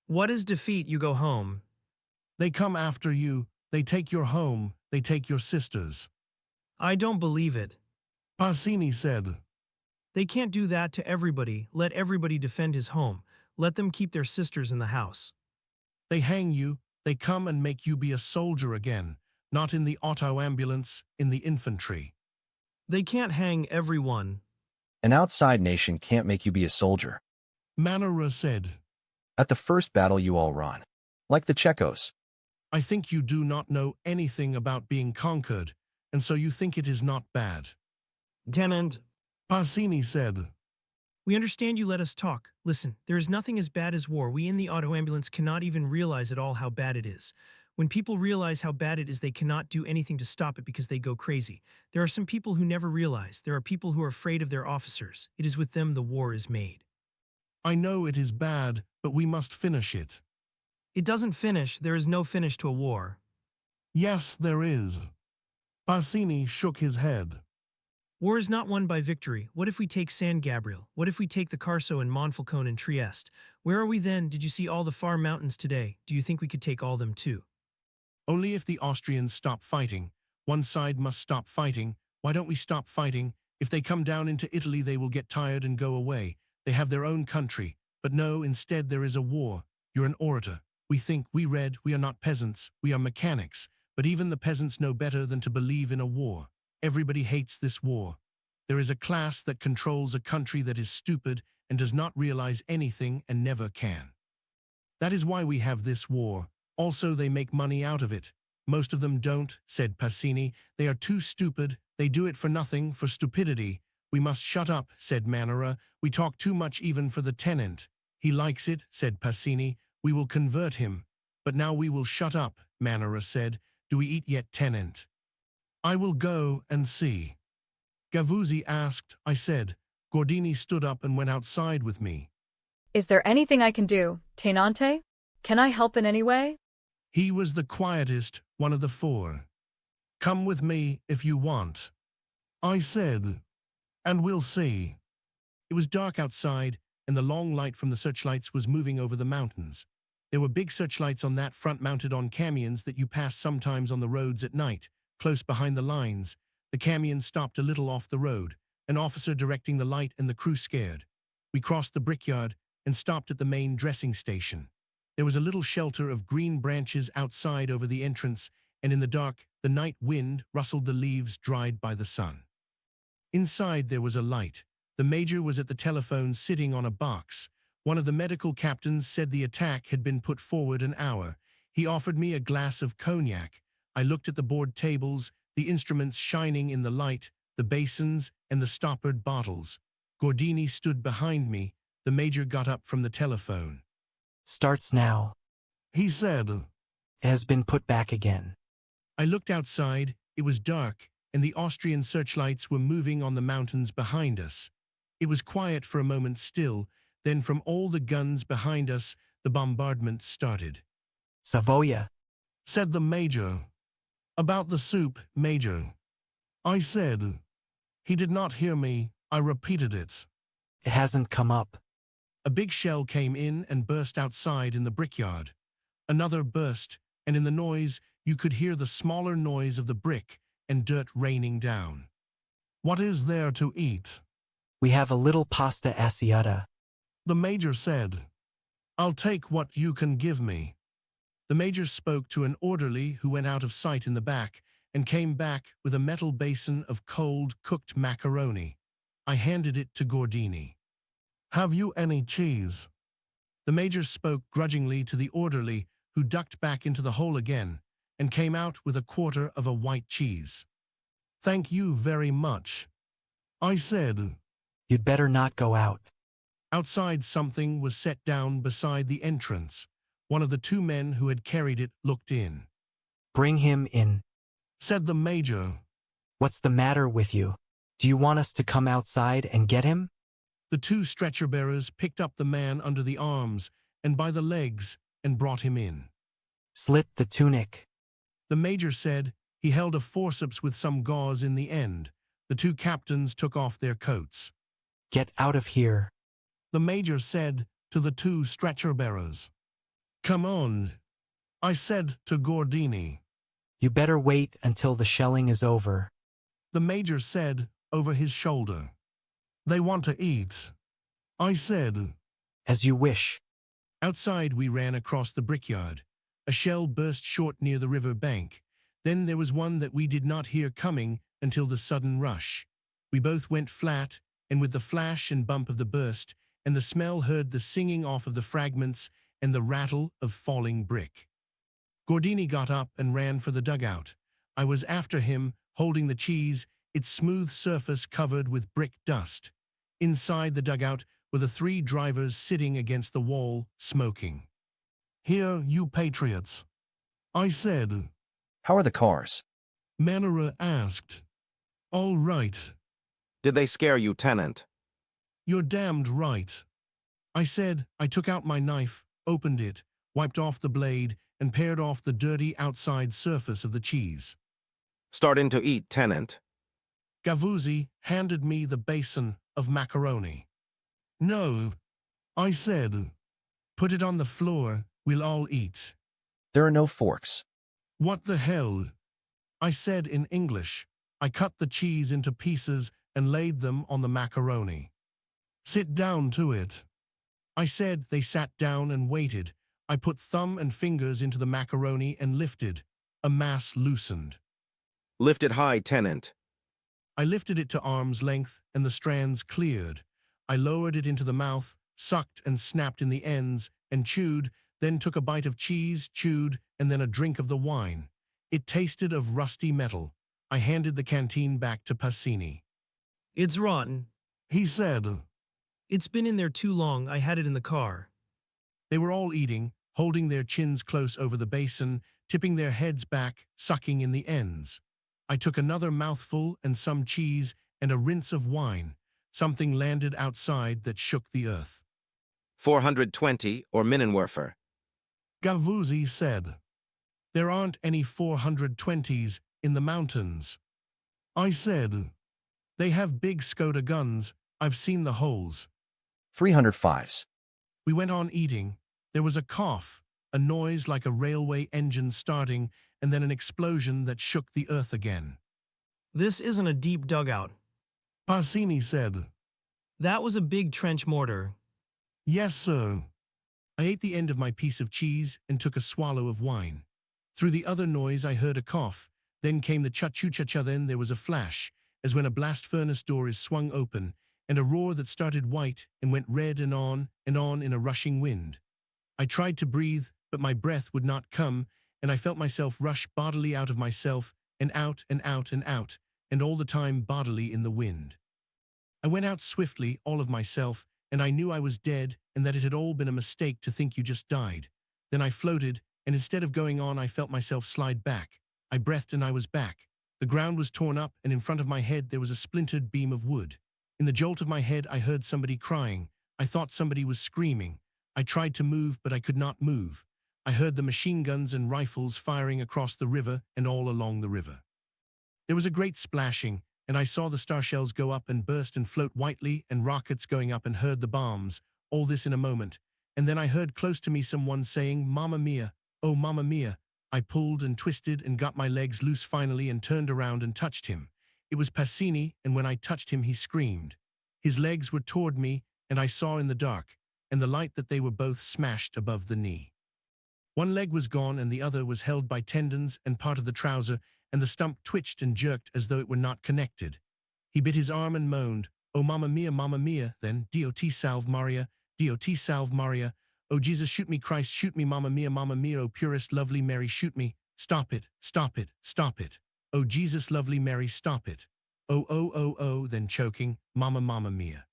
What is defeat? You go home. They come after you, they take your home, they take your sisters. I don't believe it. Pasini said. They can't do that to everybody. Let everybody defend his home. Let them keep their sisters in the house. They hang you, they come and make you be a soldier again, not in the auto ambulance, in the infantry. They can't hang everyone. An outside nation can't make you be a soldier. Manara said. At the first battle you all run. Like the Chekos. I think you do not know anything about being conquered, and so you think it is not bad. Tenant. Pasini said. We understand you let us talk. Listen, there is nothing as bad as war. We in the auto ambulance cannot even realize at all how bad it is. When people realize how bad it is, they cannot do anything to stop it because they go crazy. There are some people who never realize. There are people who are afraid of their officers. It is with them the war is made. I know it is bad, but we must finish it. It doesn't finish. There is no finish to a war. Yes, there is. Pasini shook his head. War is not won by victory. What if we take San Gabriel? What if we take the Carso and Monfalcone and Trieste? Where are we then? Did you see all the far mountains today? Do you think we could take all them too? Only if the Austrians stop fighting. One side must stop fighting. Why don't we stop fighting? If they come down into Italy, they will get tired and go away. They have their own country. But no, instead there is a war. You're an orator. We think, we read, we are not peasants, we are mechanics. But even the peasants know better than to believe in a war. Everybody hates this war. There is a class that controls a country that is stupid and does not realize anything and never can. That is why we have this war. Also, they make money out of it. Most of them don't, said Pasini. They are too stupid. They do it for nothing, for stupidity. We must shut up, said Manara. We talk too much even for the tenant. He likes it, said Pasini. We will convert him. But now we will shut up, Manara said. Do we eat yet, tenant? I will go and see. Gavuzzi asked, I said. Gordini stood up and went outside with me. Is there anything I can do, Tenante? Can I help in any way? He was the quietest, one of the four. Come with me if you want. I said, and we'll see. It was dark outside, and the long light from the searchlights was moving over the mountains. There were big searchlights on that front mounted on camions that you pass sometimes on the roads at night, close behind the lines. The camion stopped a little off the road, an officer directing the light and the crew scared. We crossed the brickyard and stopped at the main dressing station. There was a little shelter of green branches outside over the entrance, and in the dark, the night wind rustled the leaves dried by the sun. Inside there was a light. The major was at the telephone sitting on a box. One of the medical captains said the attack had been put forward an hour. He offered me a glass of cognac. I looked at the board tables, the instruments shining in the light, the basins, and the stoppered bottles. Gordini stood behind me. The major got up from the telephone. Starts now. He said. It has been put back again. I looked outside. It was dark, and the Austrian searchlights were moving on the mountains behind us. It was quiet for a moment still. Then from all the guns behind us, the bombardment started. Savoia, said the major. About the soup, major. I said. He did not hear me. I repeated it. it hasn't come up. A big shell came in and burst outside in the brickyard. Another burst, and in the noise, you could hear the smaller noise of the brick and dirt raining down. What is there to eat? We have a little pasta asciutta. The major said. I'll take what you can give me. The major spoke to an orderly who went out of sight in the back and came back with a metal basin of cold, cooked macaroni. I handed it to Gordini. Have you any cheese? The major spoke grudgingly to the orderly, who ducked back into the hole again and came out with a quarter of a white cheese. Thank you very much. I said. You'd better not go out. Outside something was set down beside the entrance. One of the two men who had carried it looked in. Bring him in. Said the major. What's the matter with you? Do you want us to come outside and get him? The two stretcher-bearers picked up the man under the arms and by the legs and brought him in. Slit the tunic. The major said he held a forceps with some gauze in the end. The two captains took off their coats. Get out of here. The major said to the two stretcher-bearers. Come on, I said to Gordini. You better wait until the shelling is over. The major said over his shoulder. They want to eat. I said. As you wish. Outside we ran across the brickyard. A shell burst short near the river bank. Then there was one that we did not hear coming until the sudden rush. We both went flat, and with the flash and bump of the burst, and the smell heard the singing off of the fragments and the rattle of falling brick. Gordini got up and ran for the dugout. I was after him, holding the cheese, its smooth surface covered with brick dust. Inside the dugout were the three drivers sitting against the wall, smoking. Here, you patriots, I said. How are the cars? Manera asked. All right. Did they scare you, Tenant? You're damned right. I said. I took out my knife, opened it, wiped off the blade, and pared off the dirty outside surface of the cheese. Starting to eat, Tenant. Gavuzzi handed me the basin of macaroni. No, I said. Put it on the floor, we'll all eat. There are no forks. What the hell? I said in English. I cut the cheese into pieces and laid them on the macaroni. Sit down to it. I said. They sat down and waited. I put thumb and fingers into the macaroni and lifted. A mass loosened. Lift it high, Tenant. I lifted it to arm's length, and the strands cleared. I lowered it into the mouth, sucked and snapped in the ends, and chewed, then took a bite of cheese, chewed, and then a drink of the wine. It tasted of rusty metal. I handed the canteen back to Passini. It's rotten. He said. It's been in there too long. I had it in the car. They were all eating, holding their chins close over the basin, tipping their heads back, sucking in the ends. I took another mouthful and some cheese and a rinse of wine. Something landed outside that shook the earth. 420 or Minenwerfer. Gavuzzi said. There aren't any 420s in the mountains. I said. They have big Skoda guns. I've seen the holes. 305s. We went on eating. There was a cough, a noise like a railway engine starting, and then an explosion that shook the earth again. This isn't a deep dugout. Passini said. That was a big trench mortar. Yes, sir. I ate the end of my piece of cheese and took a swallow of wine. Through the other noise I heard a cough, then came the cha-choo-cha-cha, then there was a flash, as when a blast furnace door is swung open, and a roar that started white and went red and on in a rushing wind. I tried to breathe, but my breath would not come, and I felt myself rush bodily out of myself, and out and out and out, and all the time bodily in the wind. I went out swiftly, all of myself, and I knew I was dead and that it had all been a mistake to think you just died. Then I floated, and instead of going on I felt myself slide back. I breathed and I was back. The ground was torn up, and in front of my head there was a splintered beam of wood. In the jolt of my head I heard somebody crying. I thought somebody was screaming. I tried to move, but I could not move. I heard the machine guns and rifles firing across the river and all along the river. There was a great splashing, and I saw the star shells go up and burst and float whitely, and rockets going up, and heard the bombs, all this in a moment. And then I heard close to me someone saying, "Mamma mia, oh mamma mia." I pulled and twisted and got my legs loose finally and turned around and touched him. It was Passini, and when I touched him he screamed. His legs were toward me, and I saw in the dark, and the light that they were both smashed above the knee. One leg was gone, and the other was held by tendons and part of the trouser, and the stump twitched and jerked as though it were not connected. He bit his arm and moaned, "Oh mamma mia," then, "Dot salve Maria, Dot salve Maria, oh Jesus shoot me Christ shoot me mamma mia, oh purest lovely Mary shoot me, stop it, stop it, stop it, oh Jesus lovely Mary stop it, oh," then choking, mamma mia."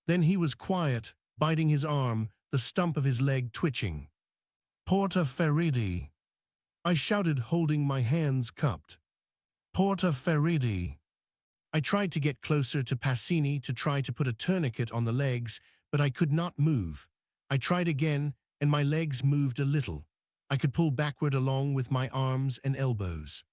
Then he was quiet, biting his arm, the stump of his leg twitching. Porta feridi. I shouted, holding my hands cupped. Porta feridi. I tried to get closer to Passini to try to put a tourniquet on the legs, but I could not move. I tried again, and my legs moved a little. I could pull backward along with my arms and elbows.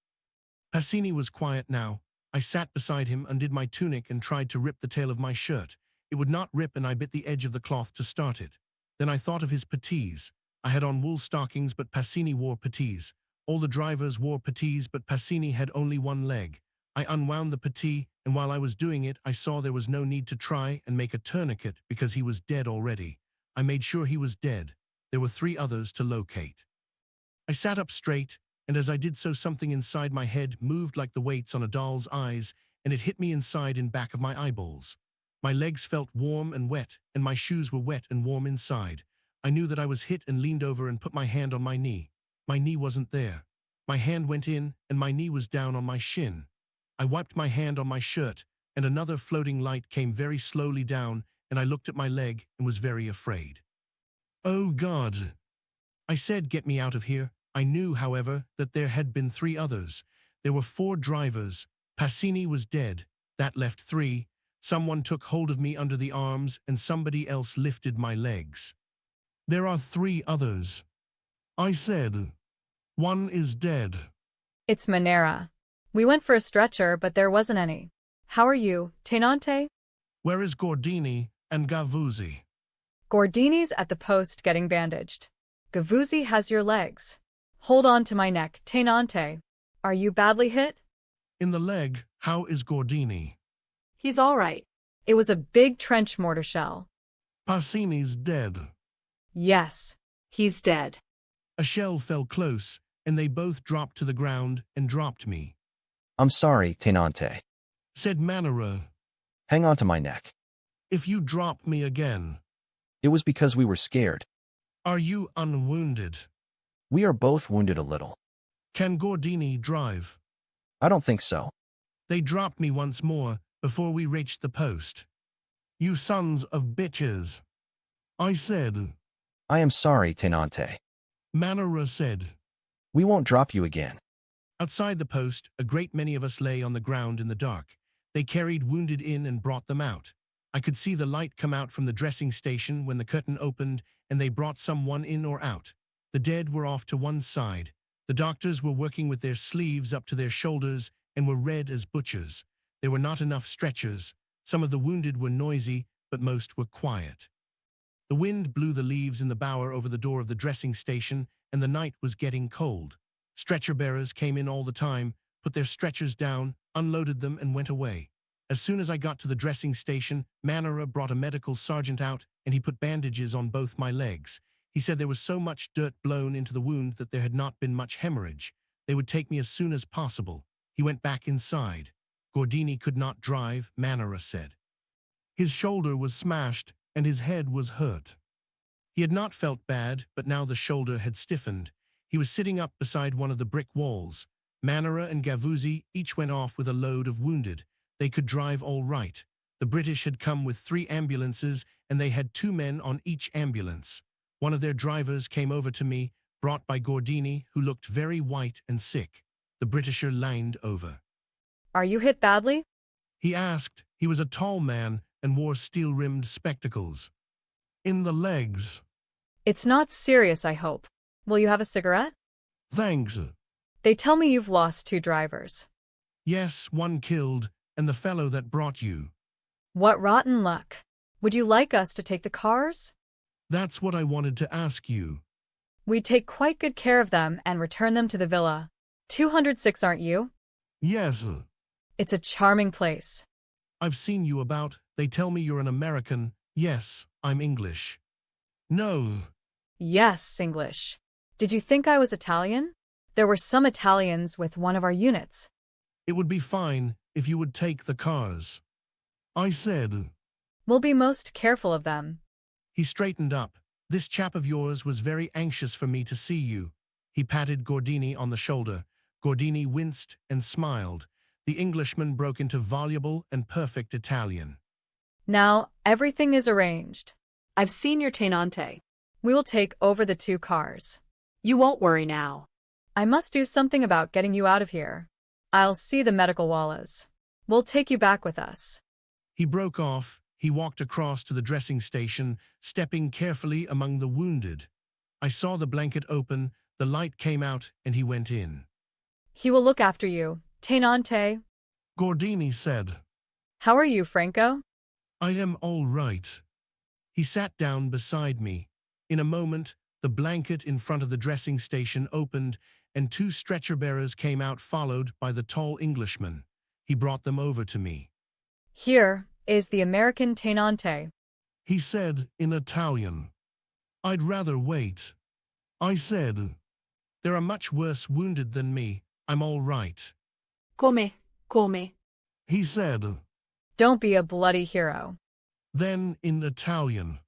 Passini was quiet now. I sat beside him, undid my tunic, and tried to rip the tail of my shirt. It would not rip, and I bit the edge of the cloth to start it. Then I thought of his puttees. I had on wool stockings, but Passini wore puttees. All the drivers wore puttees, but Passini had only one leg. I unwound the puttee, and while I was doing it, I saw there was no need to try and make a tourniquet because he was dead already. I made sure he was dead. There were 3 others to locate. I sat up straight, and as I did so, something inside my head moved like the weights on a doll's eyes, and it hit me inside in back of my eyeballs. My legs felt warm and wet, and my shoes were wet and warm inside. I knew that I was hit and leaned over and put my hand on my knee. My knee wasn't there. My hand went in, and my knee was down on my shin. I wiped my hand on my shirt, and another floating light came very slowly down, and I looked at my leg and was very afraid. "Oh God," I said, "get me out of here." I knew, however, that there had been 3 others. There were 4 drivers. Passini was dead. That left 3. Someone took hold of me under the arms, and somebody else lifted my legs. "There are 3 others," I said. "One is dead." It's Manera. We went for a stretcher, but there wasn't any. How are you, Tenante? "Where is Gordini and Gavuzzi?" Gordini's at the post getting bandaged. Gavuzzi has your legs. Hold on to my neck, Tenante. Are you badly hit? "In the leg. How is Gordini?" He's all right. It was a big trench mortar shell. "Passini's dead." Yes, he's dead. A shell fell close, and they both dropped to the ground and dropped me. I'm sorry, Tenante. Said Manera. Hang on to my neck. "If you drop me again." It was because we were scared. "Are you unwounded?" We are both wounded a little. "Can Gordini drive?" I don't think so. They dropped me once more before we reached the post. "You sons of bitches," I said. I am sorry, Tenante. Manera said. We won't drop you again. Outside the post, a great many of us lay on the ground in the dark. They carried wounded in and brought them out. I could see the light come out from the dressing station when the curtain opened, and they brought someone in or out. The dead were off to one side. The doctors were working with their sleeves up to their shoulders and were red as butchers. There were not enough stretchers. Some of the wounded were noisy, but most were quiet. The wind blew the leaves in the bower over the door of the dressing station, and the night was getting cold. Stretcher bearers came in all the time, put their stretchers down, unloaded them, and went away. As soon as I got to the dressing station, Manera brought a medical sergeant out, and he put bandages on both my legs. He said there was so much dirt blown into the wound that there had not been much hemorrhage. They would take me as soon as possible. He went back inside. Gordini could not drive, Manera said. His shoulder was smashed, and his head was hurt. He had not felt bad, but now the shoulder had stiffened. He was sitting up beside one of the brick walls. Manera and Gavuzzi each went off with a load of wounded. They could drive all right. The British had come with 3 ambulances, and they had 2 men on each ambulance. One of their drivers came over to me, brought by Gordini, who looked very white and sick. The Britisher leaned over. Are you hit badly? He asked. He was a tall man and wore steel-rimmed spectacles. "In the legs." It's not serious, I hope. Will you have a cigarette? "Thanks." They tell me you've lost 2 drivers. "Yes, one killed, and the fellow that brought you." What rotten luck. Would you like us to take the cars? "That's what I wanted to ask you." We take quite good care of them and return them to the villa. 206, aren't you? "Yes." It's a charming place. "I've seen you about. They tell me you're an American." "Yes, I'm English." "No." Yes, English. Did you think I was Italian? There were some Italians with one of our units. "It would be fine if you would take the cars," I said. We'll be most careful of them. He straightened up. "This chap of yours was very anxious for me to see you." He patted Gordini on the shoulder. Gordini winced and smiled. The Englishman broke into voluble and perfect Italian. Now, everything is arranged. I've seen your Tenante. We will take over the 2 cars. You won't worry now. I must do something about getting you out of here. I'll see the medical wallas. We'll take you back with us. He broke off. He walked across to the dressing station, stepping carefully among the wounded. I saw the blanket open, the light came out, and he went in. He will look after you, Tenante. Gordini said. How are you, Franco? I am all right. He sat down beside me. In a moment, the blanket in front of the dressing station opened, and 2 stretcher-bearers came out, followed by the tall Englishman. He brought them over to me. Here is the American Tenante. He said in Italian. I'd rather wait. I said, there are much worse wounded than me. I'm all right. Come? He said. Don't be a bloody hero. Then in Italian.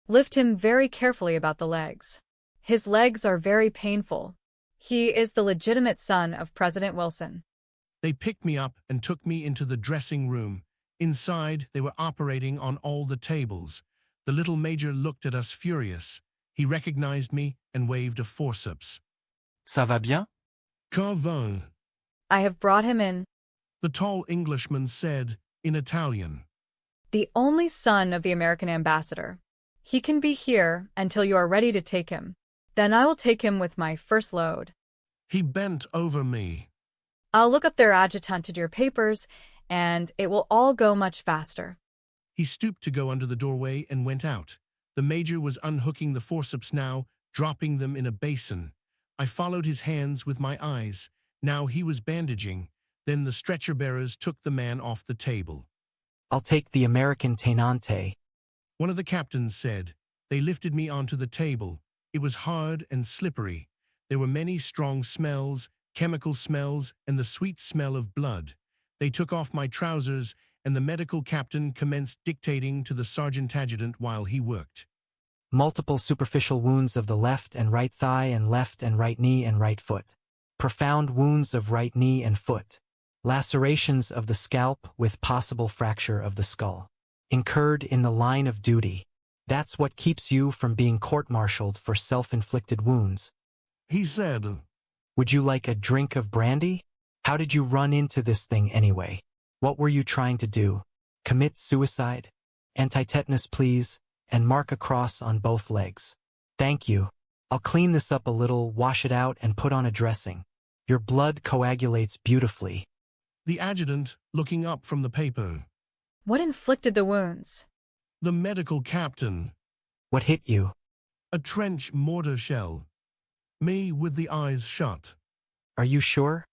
Lift him very carefully about the legs. His legs are very painful. He is the legitimate son of President Wilson. They picked me up and took me into the dressing room. Inside, they were operating on all the tables. The little major looked at us furious. He recognized me and waved a forceps. Ça va bien? Que va? I have brought him in. The tall Englishman said in Italian. The only son of the American ambassador. He can be here until you are ready to take him. Then I will take him with my first load. He bent over me. I'll look up their adjutant to your papers, and it will all go much faster. He stooped to go under the doorway and went out. The major was unhooking the forceps now, dropping them in a basin. I followed his hands with my eyes. Now he was bandaging. Then the stretcher-bearers took the man off the table. I'll take the American Tenante. One of the captains said. They lifted me onto the table. It was hard and slippery. There were many strong smells, chemical smells, and the sweet smell of blood. They took off my trousers, and the medical captain commenced dictating to the sergeant adjutant while he worked. Multiple superficial wounds of the left and right thigh and left and right knee and right foot. Profound wounds of right knee and foot. Lacerations of the scalp with possible fracture of the skull. Incurred in the line of duty. That's what keeps you from being court-martialed for self-inflicted wounds. He said. Would you like a drink of brandy? How did you run into this thing anyway? What were you trying to do? Commit suicide? Anti-tetanus, please, and mark a cross on both legs. Thank you. I'll clean this up a little, wash it out, and put on a dressing. Your blood coagulates beautifully. The adjutant, looking up from the paper. What inflicted the wounds? The medical captain. What hit you? A trench mortar shell. Me with the eyes shut. Are you sure?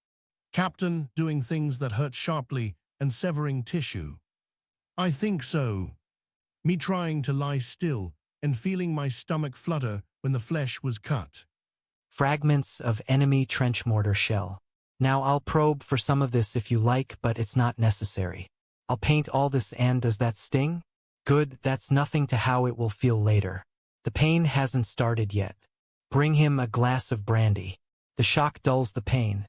Captain, doing things that hurt sharply and severing tissue. I think so. Me trying to lie still and feeling my stomach flutter when the flesh was cut. Fragments of enemy trench mortar shell. Now I'll probe for some of this if you like, but it's not necessary. I'll paint all this. And does that sting? Good, that's nothing to how it will feel later. The pain hasn't started yet. Bring him a glass of brandy. The shock dulls the pain.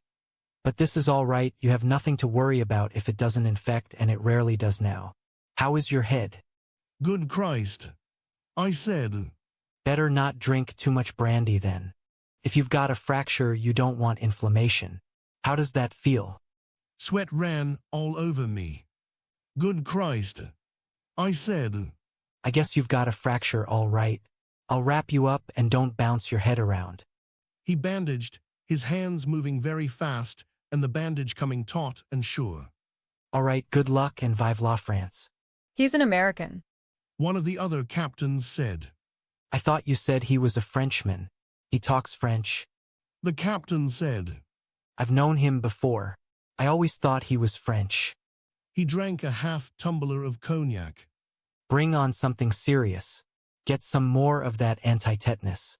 But this is all right, you have nothing to worry about if it doesn't infect, and it rarely does now. How is your head? Good Christ. I said. Better not drink too much brandy then. If you've got a fracture, you don't want inflammation. How does that feel? Sweat ran all over me. Good Christ. I said. I guess you've got a fracture all right. I'll wrap you up and don't bounce your head around. He bandaged, his hands moving very fast, and the bandage coming taut and sure. All right, good luck and vive la France. He's an American. One of the other captains said. I thought you said he was a Frenchman. He talks French. The captain said. I've known him before. I always thought he was French. He drank a half-tumbler of cognac. Bring on something serious. Get some more of that anti-tetanus.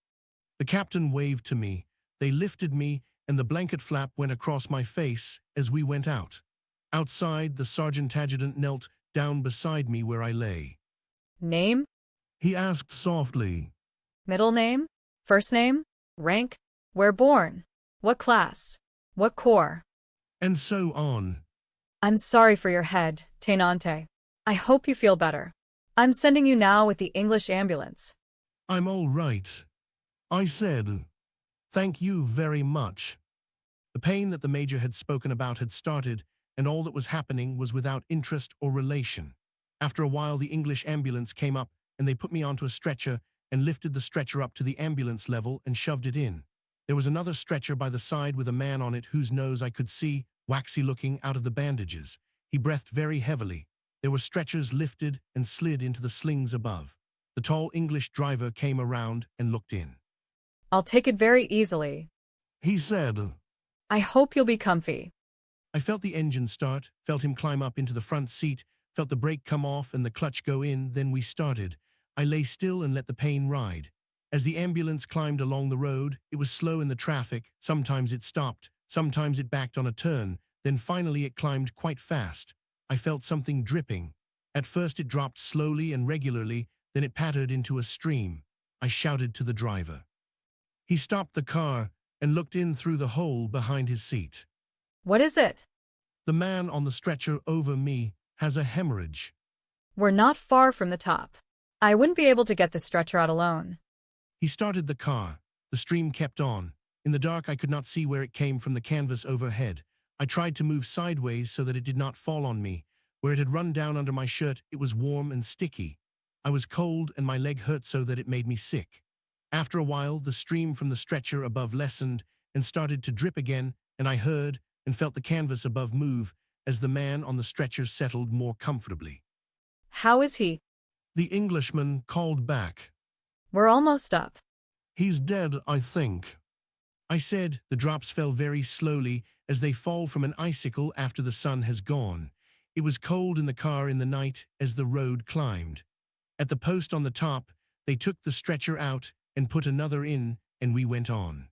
The captain waved to me. They lifted me, and the blanket flap went across my face as we went out. Outside, the sergeant adjutant knelt down beside me where I lay. Name? He asked softly. Middle name? First name? Rank? Where born? What class? What corps? And so on. I'm sorry for your head, Tenante. I hope you feel better. I'm sending you now with the English ambulance. I'm all right. I said. Thank you very much. The pain that the major had spoken about had started, and all that was happening was without interest or relation. After a while, the English ambulance came up, and they put me onto a stretcher and lifted the stretcher up to the ambulance level and shoved it in. There was another stretcher by the side with a man on it whose nose I could see, waxy-looking, out of the bandages. He breathed very heavily. There were stretchers lifted and slid into the slings above. The tall English driver came around and looked in. I'll take it very easily. He said, I hope you'll be comfy. I felt the engine start, felt him climb up into the front seat, felt the brake come off and the clutch go in, then we started. I lay still and let the pain ride. As the ambulance climbed along the road, it was slow in the traffic. Sometimes it stopped, sometimes it backed on a turn, then finally it climbed quite fast. I felt something dripping. At first it dropped slowly and regularly, then it pattered into a stream. I shouted to the driver. He stopped the car and looked in through the hole behind his seat. What is it? The man on the stretcher over me has a hemorrhage. We're not far from the top. I wouldn't be able to get the stretcher out alone. He started the car. The stream kept on. In the dark, I could not see where it came from the canvas overhead. I tried to move sideways so that it did not fall on me. Where it had run down under my shirt, it was warm and sticky. I was cold and my leg hurt so that it made me sick. After a while, the stream from the stretcher above lessened and started to drip again, and I heard and felt the canvas above move as the man on the stretcher settled more comfortably. How is he? The Englishman called back. We're almost up. He's dead, I think. I said. The drops fell very slowly as they fall from an icicle after the sun has gone. It was cold in the car in the night as the road climbed. At the post on the top, they took the stretcher out and put another in, and we went on.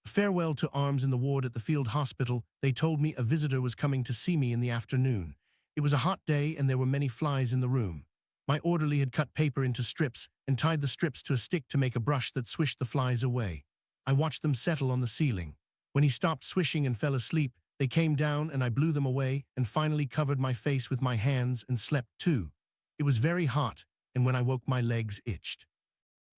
Farewell to arms in the ward at the field hospital. They told me a visitor was coming to see me in the afternoon. It was a hot day and there were many flies in the room. My orderly had cut paper into strips and tied the strips to a stick to make a brush that swished the flies away. I watched them settle on the ceiling. When he stopped swishing and fell asleep, they came down and I blew them away and finally covered my face with my hands and slept too. It was very hot, and when I woke my legs itched.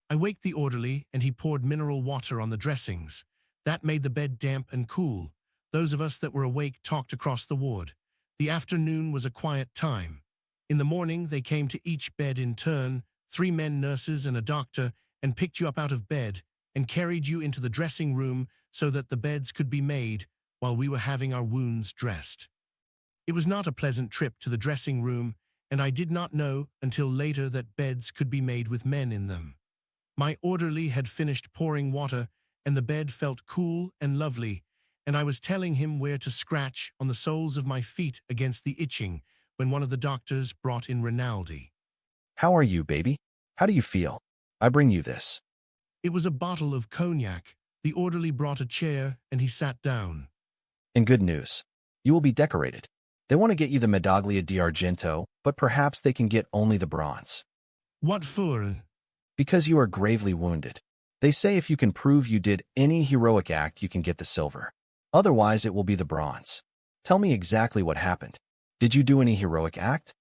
I waked the orderly and he poured mineral water on the dressings. That made the bed damp and cool. Those of us that were awake talked across the ward. The afternoon was a quiet time. In the morning, they came to each bed in turn, 3 men nurses and a doctor, and picked you up out of bed and carried you into the dressing room so that the beds could be made while we were having our wounds dressed. It was not a pleasant trip to the dressing room, and I did not know until later that beds could be made with men in them. My orderly had finished pouring water, and the bed felt cool and lovely, and I was telling him where to scratch on the soles of my feet against the itching when one of the doctors brought in Rinaldi. How are you, baby? How do you feel? I bring you this. It was a bottle of cognac. The orderly brought a chair, and he sat down. And good news. You will be decorated. They want to get you the Medaglia d'Argento, but perhaps they can get only the bronze. What for? Because you are gravely wounded. They say if you can prove you did any heroic act, you can get the silver. Otherwise, it will be the bronze. Tell me exactly what happened. Did you do any heroic act?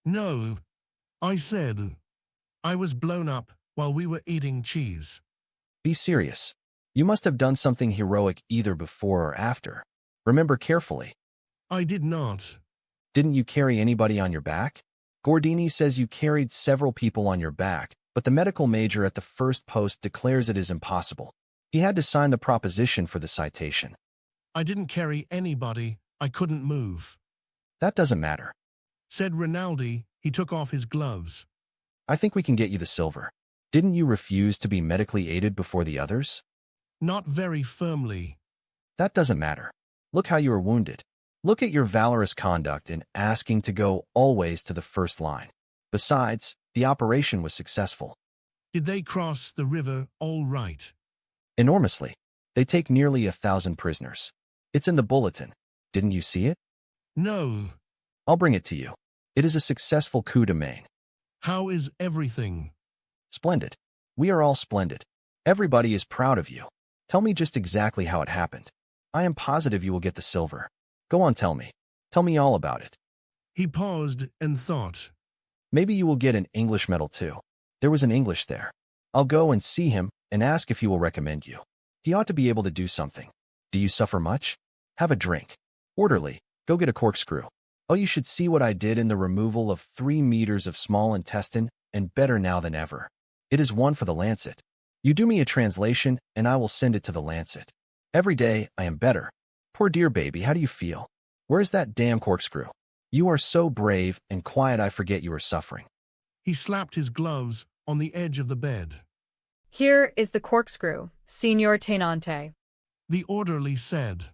No. I said. I was blown up while we were eating cheese. Be serious. You must have done something heroic either before or after. Remember carefully. I did not. Didn't you carry anybody on your back? Gordini says you carried several people on your back, but the medical major at the first post declares it is impossible. He had to sign the proposition for the citation. I didn't carry anybody. I couldn't move. That doesn't matter, said Rinaldi. He took off his gloves. I think we can get you the silver. Didn't you refuse to be medically aided before the others? Not very firmly. That doesn't matter. Look how you are wounded. Look at your valorous conduct in asking to go always to the first line. Besides, the operation was successful. Did they cross the river all right? Enormously. They take nearly 1,000 prisoners. It's in the bulletin. Didn't you see it? No. I'll bring it to you. It is a successful coup de main. How is everything? Splendid. We are all splendid. Everybody is proud of you. Tell me just exactly how it happened. I am positive you will get the silver. Go on, tell me. Tell me all about it. He paused and thought. Maybe you will get an English medal too. There was an English there. I'll go and see him and ask if he will recommend you. He ought to be able to do something. Do you suffer much? Have a drink. Orderly, go get a corkscrew. Oh, you should see what I did in the removal of 3 meters of small intestine, and better now than ever. It is one for the Lancet. You do me a translation, and I will send it to the Lancet. Every day, I am better. Poor dear baby, how do you feel? Where's that damn corkscrew? You are so brave and quiet I forget you are suffering. He slapped his gloves on the edge of the bed. Here is the corkscrew, Signor Tenante. The orderly said.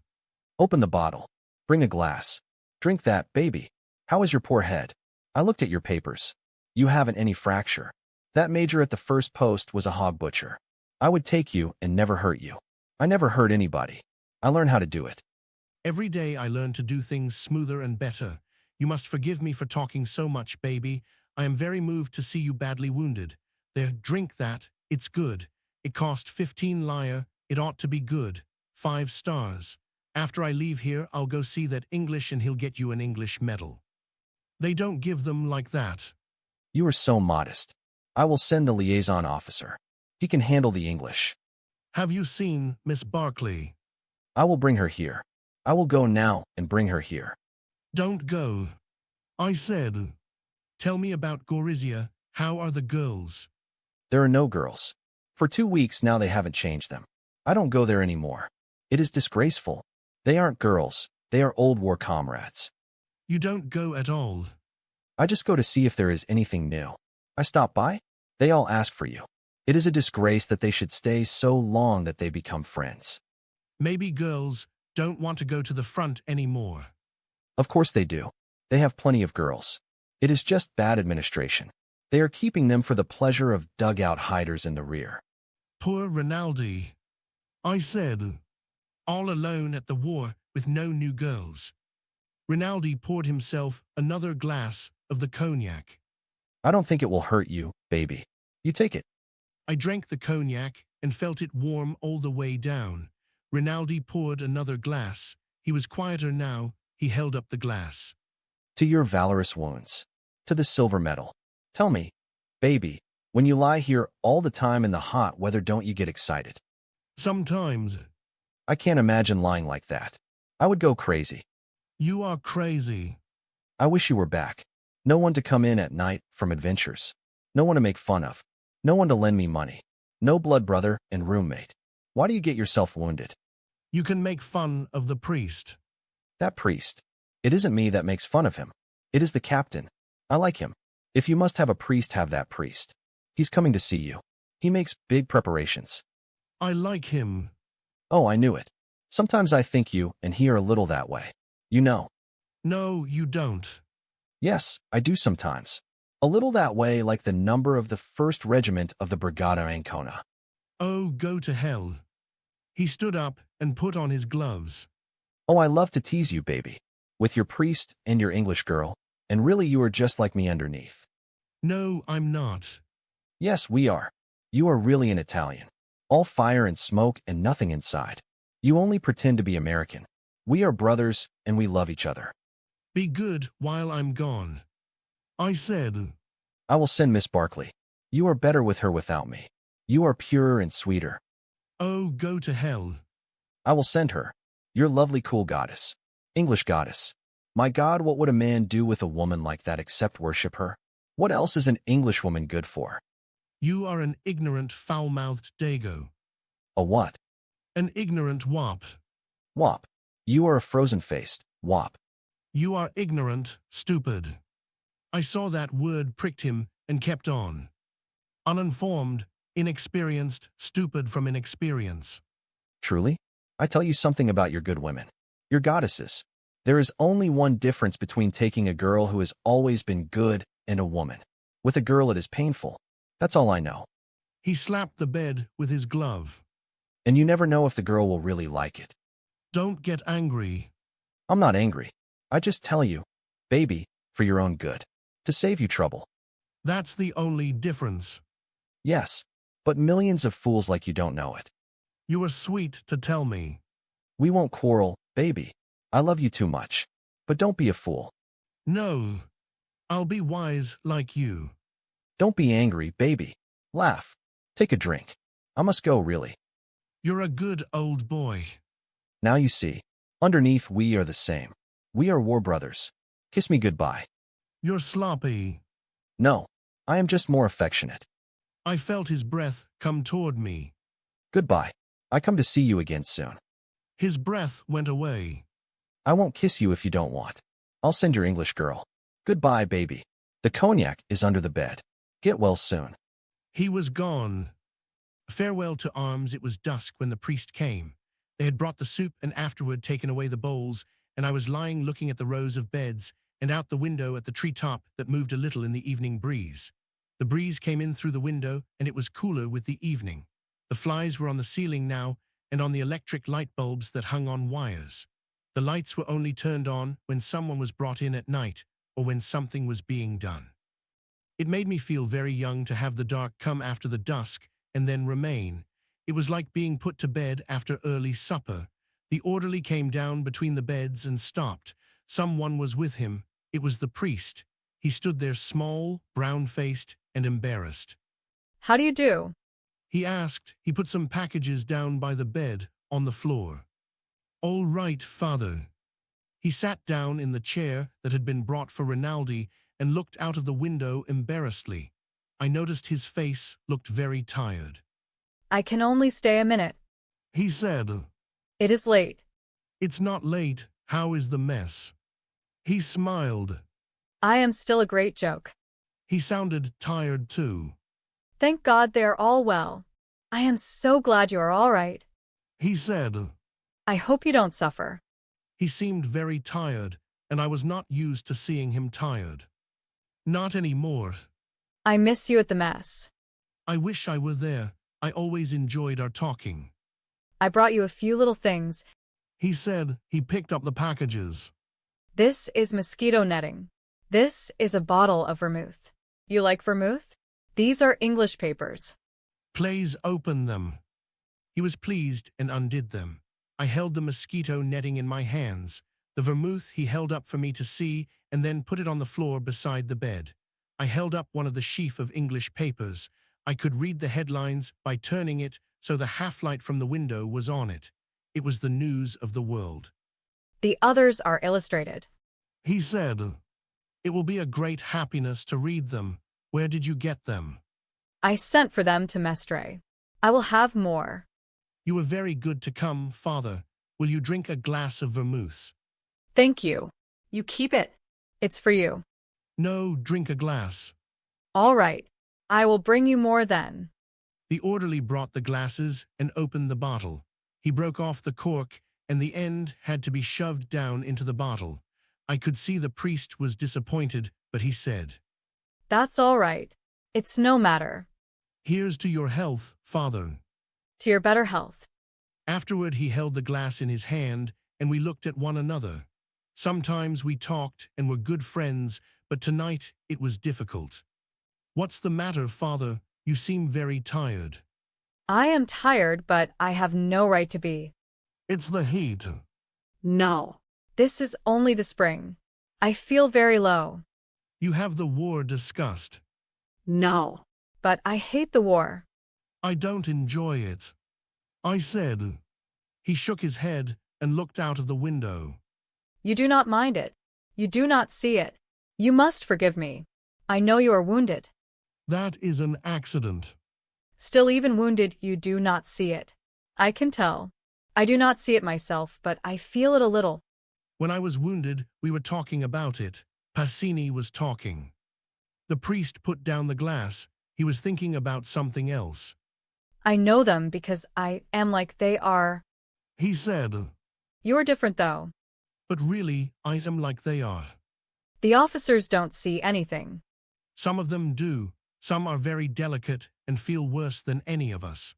Open the bottle. Bring a glass. Drink that, baby. How is your poor head? I looked at your papers. You haven't any fracture. That major at the first post was a hog butcher. I would take you and never hurt you. I never hurt anybody. I learned how to do it. Every day I learn to do things smoother and better. You must forgive me for talking so much, baby. I am very moved to see you badly wounded. There, drink that. It's good. It cost 15 lire. It ought to be good. 5 stars. After I leave here, I'll go see that English and he'll get you an English medal. They don't give them like that. You are so modest. I will send the liaison officer. He can handle the English. Have you seen Miss Barclay? I will bring her here. I will go now and bring her here. Don't go. I said. Tell me about Gorizia. How are the girls? There are no girls. For 2 weeks now they haven't changed them. I don't go there anymore. It is disgraceful. They aren't girls. They are old war comrades. You don't go at all. I just go to see if there is anything new. I stop by. They all ask for you. It is a disgrace that they should stay so long that they become friends. Maybe girls don't want to go to the front anymore. Of course they do. They have plenty of girls. It is just bad administration. They are keeping them for the pleasure of dugout hiders in the rear. Poor Rinaldi. I said. All alone at the war with no new girls. Rinaldi poured himself another glass of the cognac. I don't think it will hurt you, baby. You take it. I drank the cognac and felt it warm all the way down. Rinaldi poured another glass. He was quieter now. He held up the glass. To your valorous wounds. To the silver medal. Tell me, baby, when you lie here all the time in the hot weather, don't you get excited? Sometimes. I can't imagine lying like that. I would go crazy. You are crazy. I wish you were back. No one to come in at night from adventures. No one to make fun of. No one to lend me money. No blood brother and roommate. Why do you get yourself wounded? You can make fun of the priest. That priest. It isn't me that makes fun of him. It is the captain. I like him. If you must have a priest, have that priest. He's coming to see you. He makes big preparations. I like him. Oh, I knew it. Sometimes I think you and he are a little that way. You know. No, you don't. Yes, I do sometimes. A little that way, like the number of the 1st Regiment of the Brigada Ancona. Oh, go to hell. He stood up and put on his gloves. Oh, I love to tease you, baby. With your priest and your English girl, and really you are just like me underneath. No, I'm not. Yes, we are. You are really an Italian. All fire and smoke and nothing inside. You only pretend to be American. We are brothers and we love each other. Be good while I'm gone. I said. I will send Miss Barclay. You are better with her without me. You are purer and sweeter. Oh, go to hell. I will send her. Your lovely cool goddess. English goddess. My God, what would a man do with a woman like that except worship her? What else is an Englishwoman good for? You are an ignorant, foul-mouthed dago. A what? An ignorant wop. Wop. You are a frozen-faced wop. You are ignorant, stupid. I saw that word pricked him and kept on. Uninformed, inexperienced, stupid from inexperience. Truly? I tell you something about your good women. Your goddesses. There is only one difference between taking a girl who has always been good and a woman. With a girl it is painful. That's all I know. He slapped the bed with his glove. And you never know if the girl will really like it. Don't get angry. I'm not angry. I just tell you, baby, for your own good. To save you trouble. That's the only difference. Yes, but millions of fools like you don't know it. You are sweet to tell me. We won't quarrel, baby. I love you too much. But don't be a fool. No. I'll be wise like you. Don't be angry, baby. Laugh. Take a drink. I must go, really. You're a good old boy. Now you see. Underneath, we are the same. We are war brothers. Kiss me goodbye. You're sloppy. No, I am just more affectionate. I felt his breath come toward me. Goodbye. I come to see you again soon. His breath went away. I won't kiss you if you don't want. I'll send your English girl. Goodbye, baby. The cognac is under the bed. Get well soon. He was gone. Farewell to arms. It was dusk when the priest came. They had brought the soup and afterward taken away the bowls, and I was lying looking at the rows of beds and out the window at the treetop that moved a little in the evening breeze. The breeze came in through the window, and it was cooler with the evening. The flies were on the ceiling now and on the electric light bulbs that hung on wires. The lights were only turned on when someone was brought in at night or when something was being done. It made me feel very young to have the dark come after the dusk and then remain. It was like being put to bed after early supper. The orderly came down between the beds and stopped. Someone was with him. It was the priest. He stood there small, brown-faced, and embarrassed. How do you do? He asked. He put some packages down by the bed, on the floor. All right, father. He sat down in the chair that had been brought for Rinaldi and looked out of the window embarrassedly. I noticed his face looked very tired. I can only stay a minute. He said, It is late. It's not late. How is the mess? He smiled. I am still a great joke. He sounded tired too. Thank God they are all well. I am so glad you are all right. He said, I hope you don't suffer. He seemed very tired, and I was not used to seeing him tired. Not anymore. I miss you at the mess. I wish I were there. I always enjoyed our talking. I brought you a few little things. He said. He picked up the packages. This is mosquito netting. This is a bottle of vermouth. You like vermouth? These are English papers. Please open them. He was pleased and undid them. I held the mosquito netting in my hands. The vermouth he held up for me to see and then put it on the floor beside the bed. I held up one of the sheaf of English papers. I could read the headlines by turning it so the half-light from the window was on it. It was the news of the world. The others are illustrated. He said, It will be a great happiness to read them. Where did you get them? I sent for them to Mestre. I will have more. You were very good to come, father. Will you drink a glass of vermouth? Thank you. You keep it. It's for you. No, drink a glass. All right. I will bring you more then. The orderly brought the glasses and opened the bottle. He broke off the cork, and the end had to be shoved down into the bottle. I could see the priest was disappointed, but he said, That's all right. It's no matter. Here's to your health, father. To your better health. Afterward he held the glass in his hand, and we looked at one another. Sometimes we talked and were good friends, but tonight it was difficult. What's the matter, father? You seem very tired. I am tired, but I have no right to be. It's the heat. No. This is only the spring. I feel very low. You have the war disgust. No. But I hate the war. I don't enjoy it. I said. He shook his head and looked out of the window. You do not mind it. You do not see it. You must forgive me. I know you are wounded. That is an accident. Still, even wounded, you do not see it. I can tell. I do not see it myself, but I feel it a little. When I was wounded, we were talking about it. Passini was talking. The priest put down the glass. He was thinking about something else. I know them because I am like they are. He said. You're different, though. But really, I am like they are. The officers don't see anything. Some of them do. Some are very delicate and feel worse than any of us.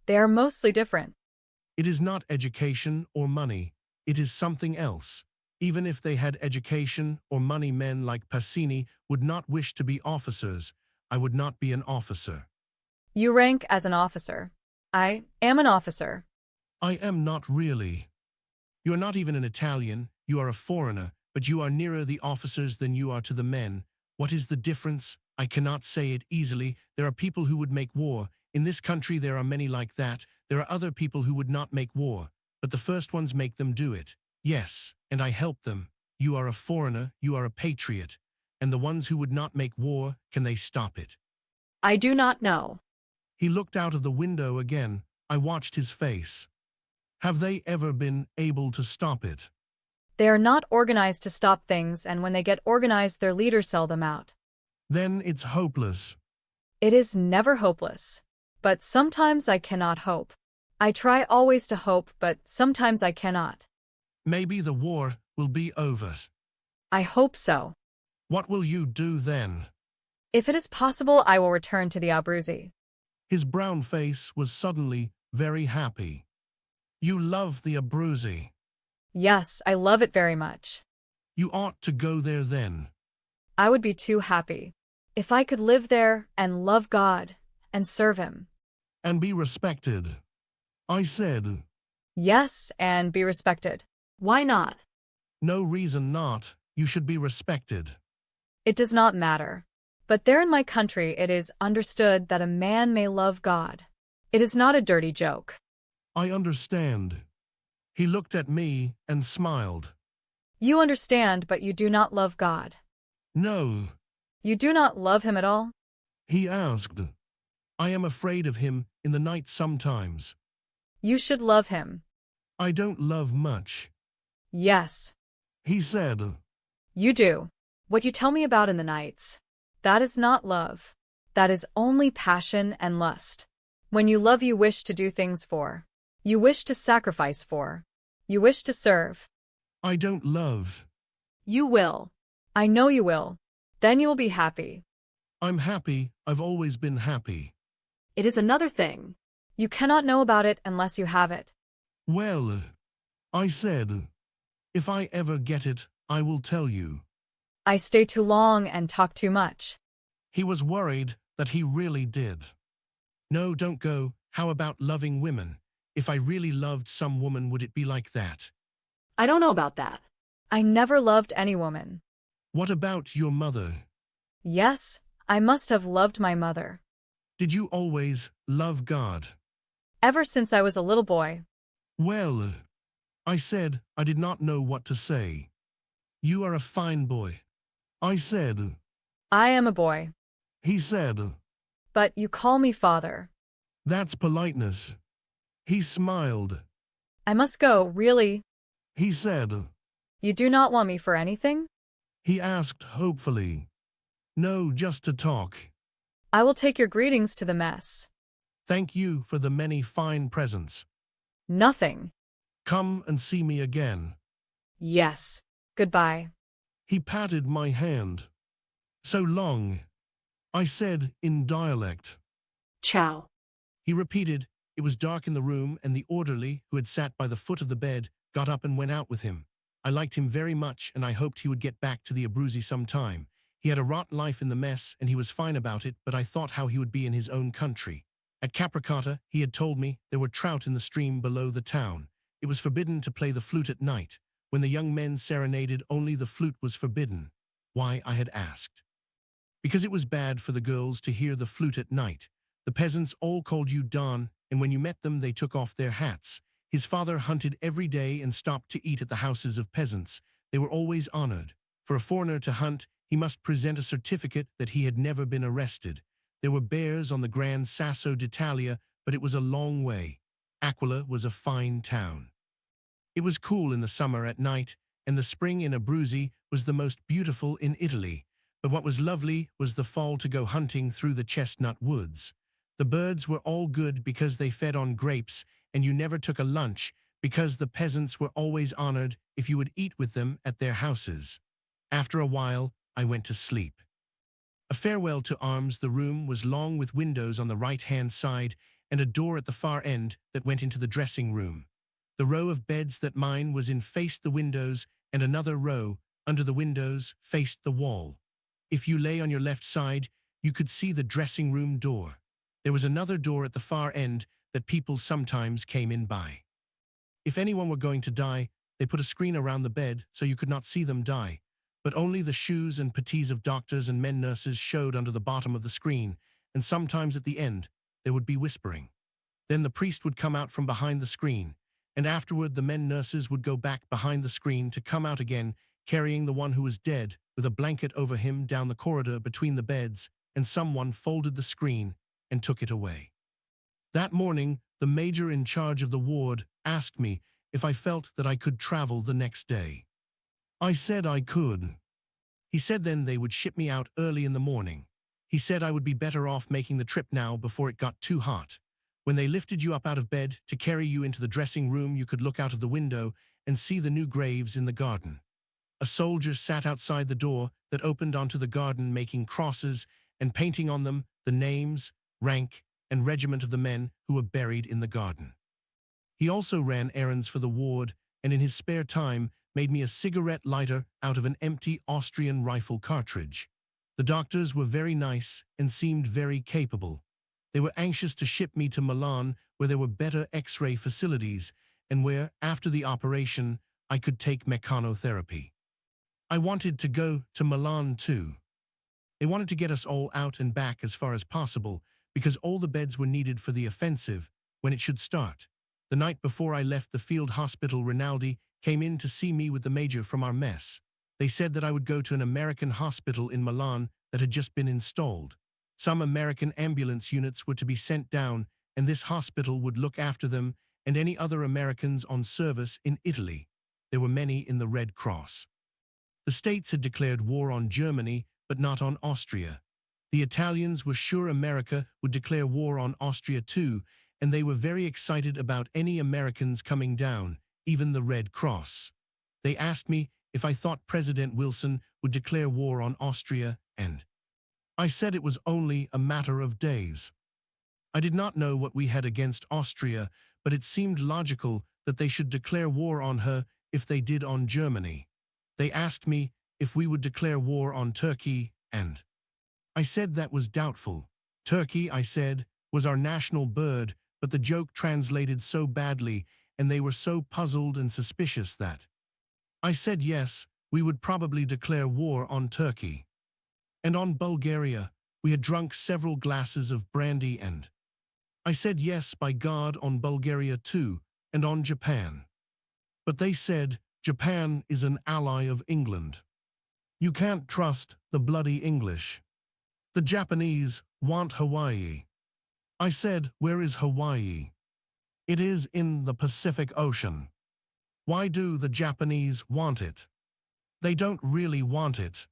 They are mostly different. It is not education or money. It is something else. Even if they had education or money, men like Passini would not wish to be officers. I would not be an officer. You rank as an officer. I am an officer. I am not really. You are not even an Italian. You are a foreigner, but you are nearer the officers than you are to the men. What is the difference? I cannot say it easily. There are people who would make war. In this country there are many like that. There are other people who would not make war, but the first ones make them do it. Yes, and I help them. You are a foreigner, you are a patriot. And the ones who would not make war, can they stop it? I do not know. He looked out of the window again. I watched his face. Have they ever been able to stop it? They are not organized to stop things, and when they get organized, their leaders sell them out. Then it's hopeless. It is never hopeless. But sometimes I cannot hope. I try always to hope, but sometimes I cannot. Maybe the war will be over. I hope so. What will you do then? If it is possible, I will return to the Abruzzi. His brown face was suddenly very happy. You love the Abruzzi. Yes, I love it very much. You ought to go there then. I would be too happy. If I could live there and love God and serve Him. And be respected. I said. Yes, and be respected. Why not? No reason not. You should be respected. It does not matter. But there in my country it is understood that a man may love God. It is not a dirty joke. I understand. He looked at me and smiled. You understand, but you do not love God. No. You do not love Him at all? He asked. I am afraid of him in the night sometimes. You should love Him. I don't love much. Yes. He said. You do. What you tell me about in the nights. That is not love. That is only passion and lust. When you love, you wish to do things for. You wish to sacrifice for. You wish to serve. I don't love. You will. I know you will. Then you will be happy. I'm happy. I've always been happy. It is another thing. You cannot know about it unless you have it. Well, I said, if I ever get it, I will tell you. I stay too long and talk too much. He was worried that he really did. No, don't go. How about loving women? If I really loved some woman, would it be like that? I don't know about that. I never loved any woman. What about your mother? Yes, I must have loved my mother. Did you always love God? Ever since I was a little boy. Well, I said I did not know what to say. You are a fine boy. I said. I am a boy. He said. But you call me father. That's politeness. He smiled. I must go, really? He said. You do not want me for anything? He asked hopefully. No, just to talk. I will take your greetings to the mess. Thank you for the many fine presents. Nothing. Come and see me again. Yes. Goodbye. He patted my hand. So long, I said in dialect. Ciao. He repeated. It was dark in the room, and the orderly, who had sat by the foot of the bed, got up and went out with him. I liked him very much, and I hoped he would get back to the Abruzzi some time. He had a rotten life in the mess, and he was fine about it, but I thought how he would be in his own country. At Capricata, he had told me, there were trout in the stream below the town. It was forbidden to play the flute at night. When the young men serenaded, only the flute was forbidden. Why, I had asked. Because it was bad for the girls to hear the flute at night. The peasants all called you Don, and when you met them, they took off their hats. His father hunted every day and stopped to eat at the houses of peasants. They were always honored. For a foreigner to hunt, he must present a certificate that he had never been arrested. There were bears on the Grand Sasso d'Italia, but it was a long way. Aquila was a fine town. It was cool in the summer at night, and the spring in Abruzzi was the most beautiful in Italy. But what was lovely was the fall to go hunting through the chestnut woods. The birds were all good because they fed on grapes, and you never took a lunch because the peasants were always honored if you would eat with them at their houses. After a while, I went to sleep. A farewell to arms. The room was long with windows on the right-hand side and a door at the far end that went into the dressing room. The row of beds that mine was in faced the windows, and another row, under the windows, faced the wall. If you lay on your left side, you could see the dressing room door. There was another door at the far end that people sometimes came in by. If anyone were going to die, they put a screen around the bed so you could not see them die, but only the shoes and puttees of doctors and men nurses showed under the bottom of the screen, and sometimes at the end there would be whispering. Then the priest would come out from behind the screen, and afterward the men nurses would go back behind the screen to come out again, carrying the one who was dead, with a blanket over him down the corridor between the beds, and someone folded the screen and took it away. That morning, the major in charge of the ward asked me if I felt that I could travel the next day. I said I could. He said then they would ship me out early in the morning. He said I would be better off making the trip now before it got too hot. When they lifted you up out of bed to carry you into the dressing room, you could look out of the window and see the new graves in the garden. A soldier sat outside the door that opened onto the garden, making crosses and painting on them the names, rank, and regiment of the men who were buried in the garden. He also ran errands for the ward, and in his spare time made me a cigarette lighter out of an empty Austrian rifle cartridge. The doctors were very nice and seemed very capable. They were anxious to ship me to Milan, where there were better X-ray facilities, and where, after the operation, I could take mechanotherapy. I wanted to go to Milan too. They wanted to get us all out and back as far as possible, because all the beds were needed for the offensive when it should start. The night before I left the field hospital, Rinaldi came in to see me with the major from our mess. They said that I would go to an American hospital in Milan that had just been installed. Some American ambulance units were to be sent down, and this hospital would look after them and any other Americans on service in Italy. There were many in the Red Cross. The States had declared war on Germany, but not on Austria. The Italians were sure America would declare war on Austria too, and they were very excited about any Americans coming down, even the Red Cross. They asked me if I thought President Wilson would declare war on Austria, and I said it was only a matter of days. I did not know what we had against Austria, but it seemed logical that they should declare war on her if they did on Germany. They asked me if we would declare war on Turkey, and I said that was doubtful. Turkey, I said, was our national bird, but the joke translated so badly, and they were so puzzled and suspicious that I said yes, we would probably declare war on Turkey. And on Bulgaria, we had drunk several glasses of brandy, and I said yes, by God, on Bulgaria too, and on Japan. But they said Japan is an ally of England. You can't trust the bloody English. The Japanese want Hawaii. I said, where is Hawaii? It is in the Pacific Ocean. Why do the Japanese want it? They don't really want it.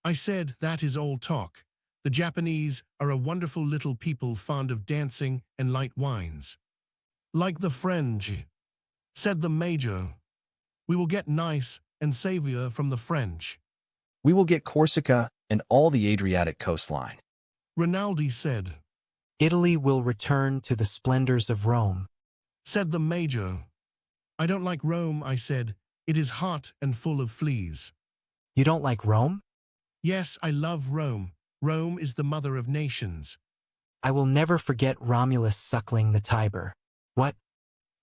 I said, that is all talk. The Japanese are a wonderful little people, fond of dancing and light wines. Like the French, said the major. We will get nice and savior from the French. We will get Corsica and all the Adriatic coastline. Rinaldi said. Italy will return to the splendors of Rome, said the major. I don't like Rome, I said. It is hot and full of fleas. You don't like Rome? Yes, I love Rome. Rome is the mother of nations. I will never forget Romulus suckling the Tiber. What?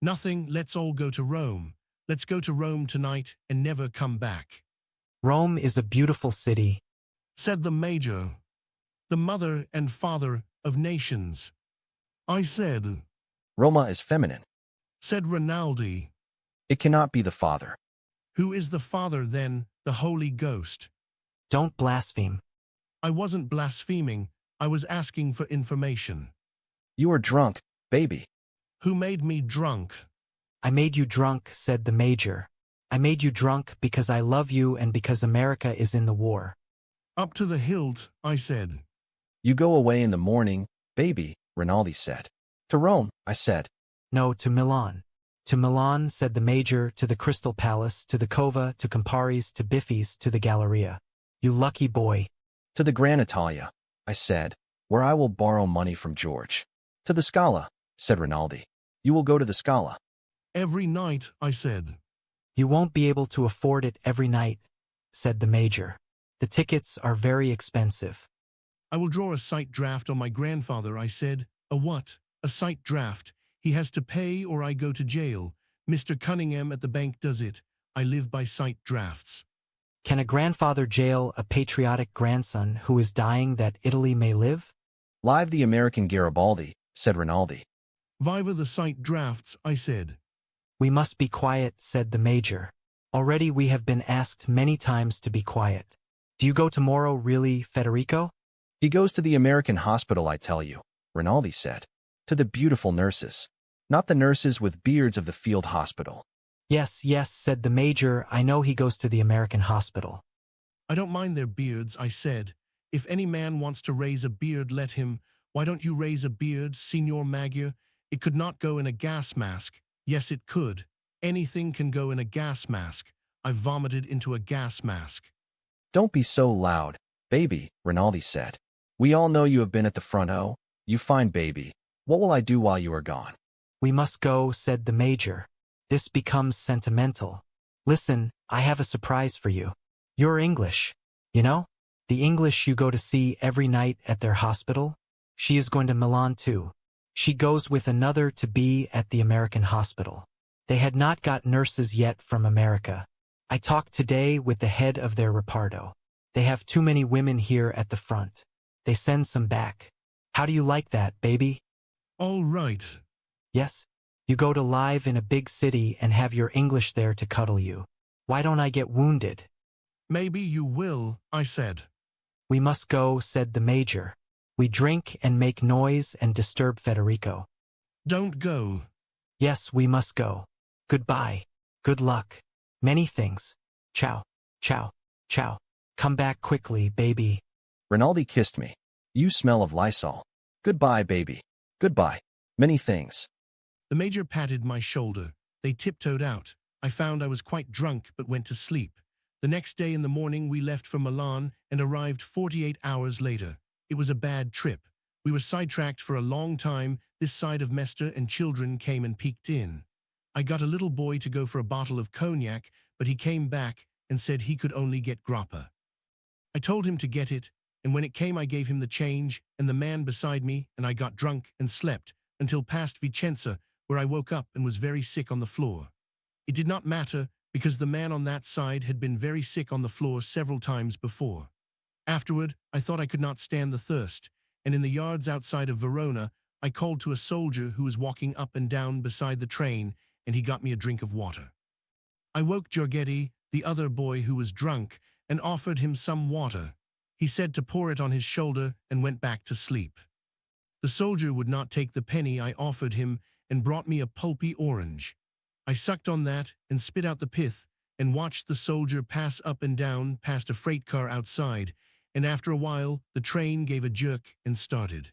Nothing, let's all go to Rome. Let's go to Rome tonight and never come back. Rome is a beautiful city, said the major. The mother and father of nations. I said. Roma is feminine, said Rinaldi. It cannot be the father. Who is the father then? The Holy Ghost. Don't blaspheme. I wasn't blaspheming. I was asking for information. You are drunk, baby. Who made me drunk? I made you drunk, said the major. I made you drunk because I love you and because America is in the war. Up to the hilt, I said. You go away in the morning, baby, Rinaldi said. To Rome, I said. No, to Milan. To Milan, said the major, to the Crystal Palace, to the Cova, to Campari's, to Biffy's, to the Galleria. You lucky boy. To the Grand Italia, I said, where I will borrow money from George. To the Scala, said Rinaldi. You will go to the Scala. Every night, I said. You won't be able to afford it every night, said the major. The tickets are very expensive. I will draw a sight draft on my grandfather, I said. A what? A sight draft. He has to pay or I go to jail. Mr. Cunningham at the bank does it. I live by sight drafts. Can a grandfather jail a patriotic grandson who is dying that Italy may live? Live the American Garibaldi, said Rinaldi. Viva the sight drafts, I said. We must be quiet, said the major. Already we have been asked many times to be quiet. Do you go tomorrow, really, Federico? He goes to the American hospital, I tell you, Rinaldi said. To the beautiful nurses. Not the nurses with beards of the field hospital. Yes, yes, said the major. I know he goes to the American hospital. I don't mind their beards, I said. If any man wants to raise a beard, let him. Why don't you raise a beard, Signor Magyar? It could not go in a gas mask. Yes, it could. Anything can go in a gas mask. I vomited into a gas mask. Don't be so loud, baby, Rinaldi said. We all know you have been at the front. Oh, you fine baby. What will I do while you are gone? We must go, said the major. This becomes sentimental. Listen, I have a surprise for you. You're English. You know? The English you go to see every night at their hospital? She is going to Milan too. She goes with another to be at the American hospital. They had not got nurses yet from America. I talked today with the head of their reparto. They have too many women here at the front. They send some back. How do you like that, baby? All right. Yes? You go to live in a big city and have your English there to cuddle you. Why don't I get wounded? Maybe you will, I said. We must go, said the major. We drink and make noise and disturb Federico. Don't go. Yes, we must go. Goodbye. Good luck. Many things. Ciao. Ciao. Ciao. Come back quickly, baby. Rinaldi kissed me. You smell of Lysol. Goodbye, baby. Goodbye. Many things. The major patted my shoulder. They tiptoed out. I found I was quite drunk but went to sleep. The next day in the morning we left for Milan and arrived 48 hours later. It was a bad trip. We were sidetracked for a long time this side of Mestre and children came and peeked in. I got a little boy to go for a bottle of cognac, but he came back and said he could only get grappa. I told him to get it, and when it came I gave him the change and the man beside me, and I got drunk and slept until past Vicenza, where I woke up and was very sick on the floor. It did not matter because the man on that side had been very sick on the floor several times before. Afterward, I thought I could not stand the thirst, and in the yards outside of Verona, I called to a soldier who was walking up and down beside the train, and he got me a drink of water. I woke Giorgetti, the other boy who was drunk, and offered him some water. He said to pour it on his shoulder and went back to sleep. The soldier would not take the penny I offered him and brought me a pulpy orange. I sucked on that and spit out the pith and watched the soldier pass up and down past a freight car outside, and after a while the train gave a jerk and started.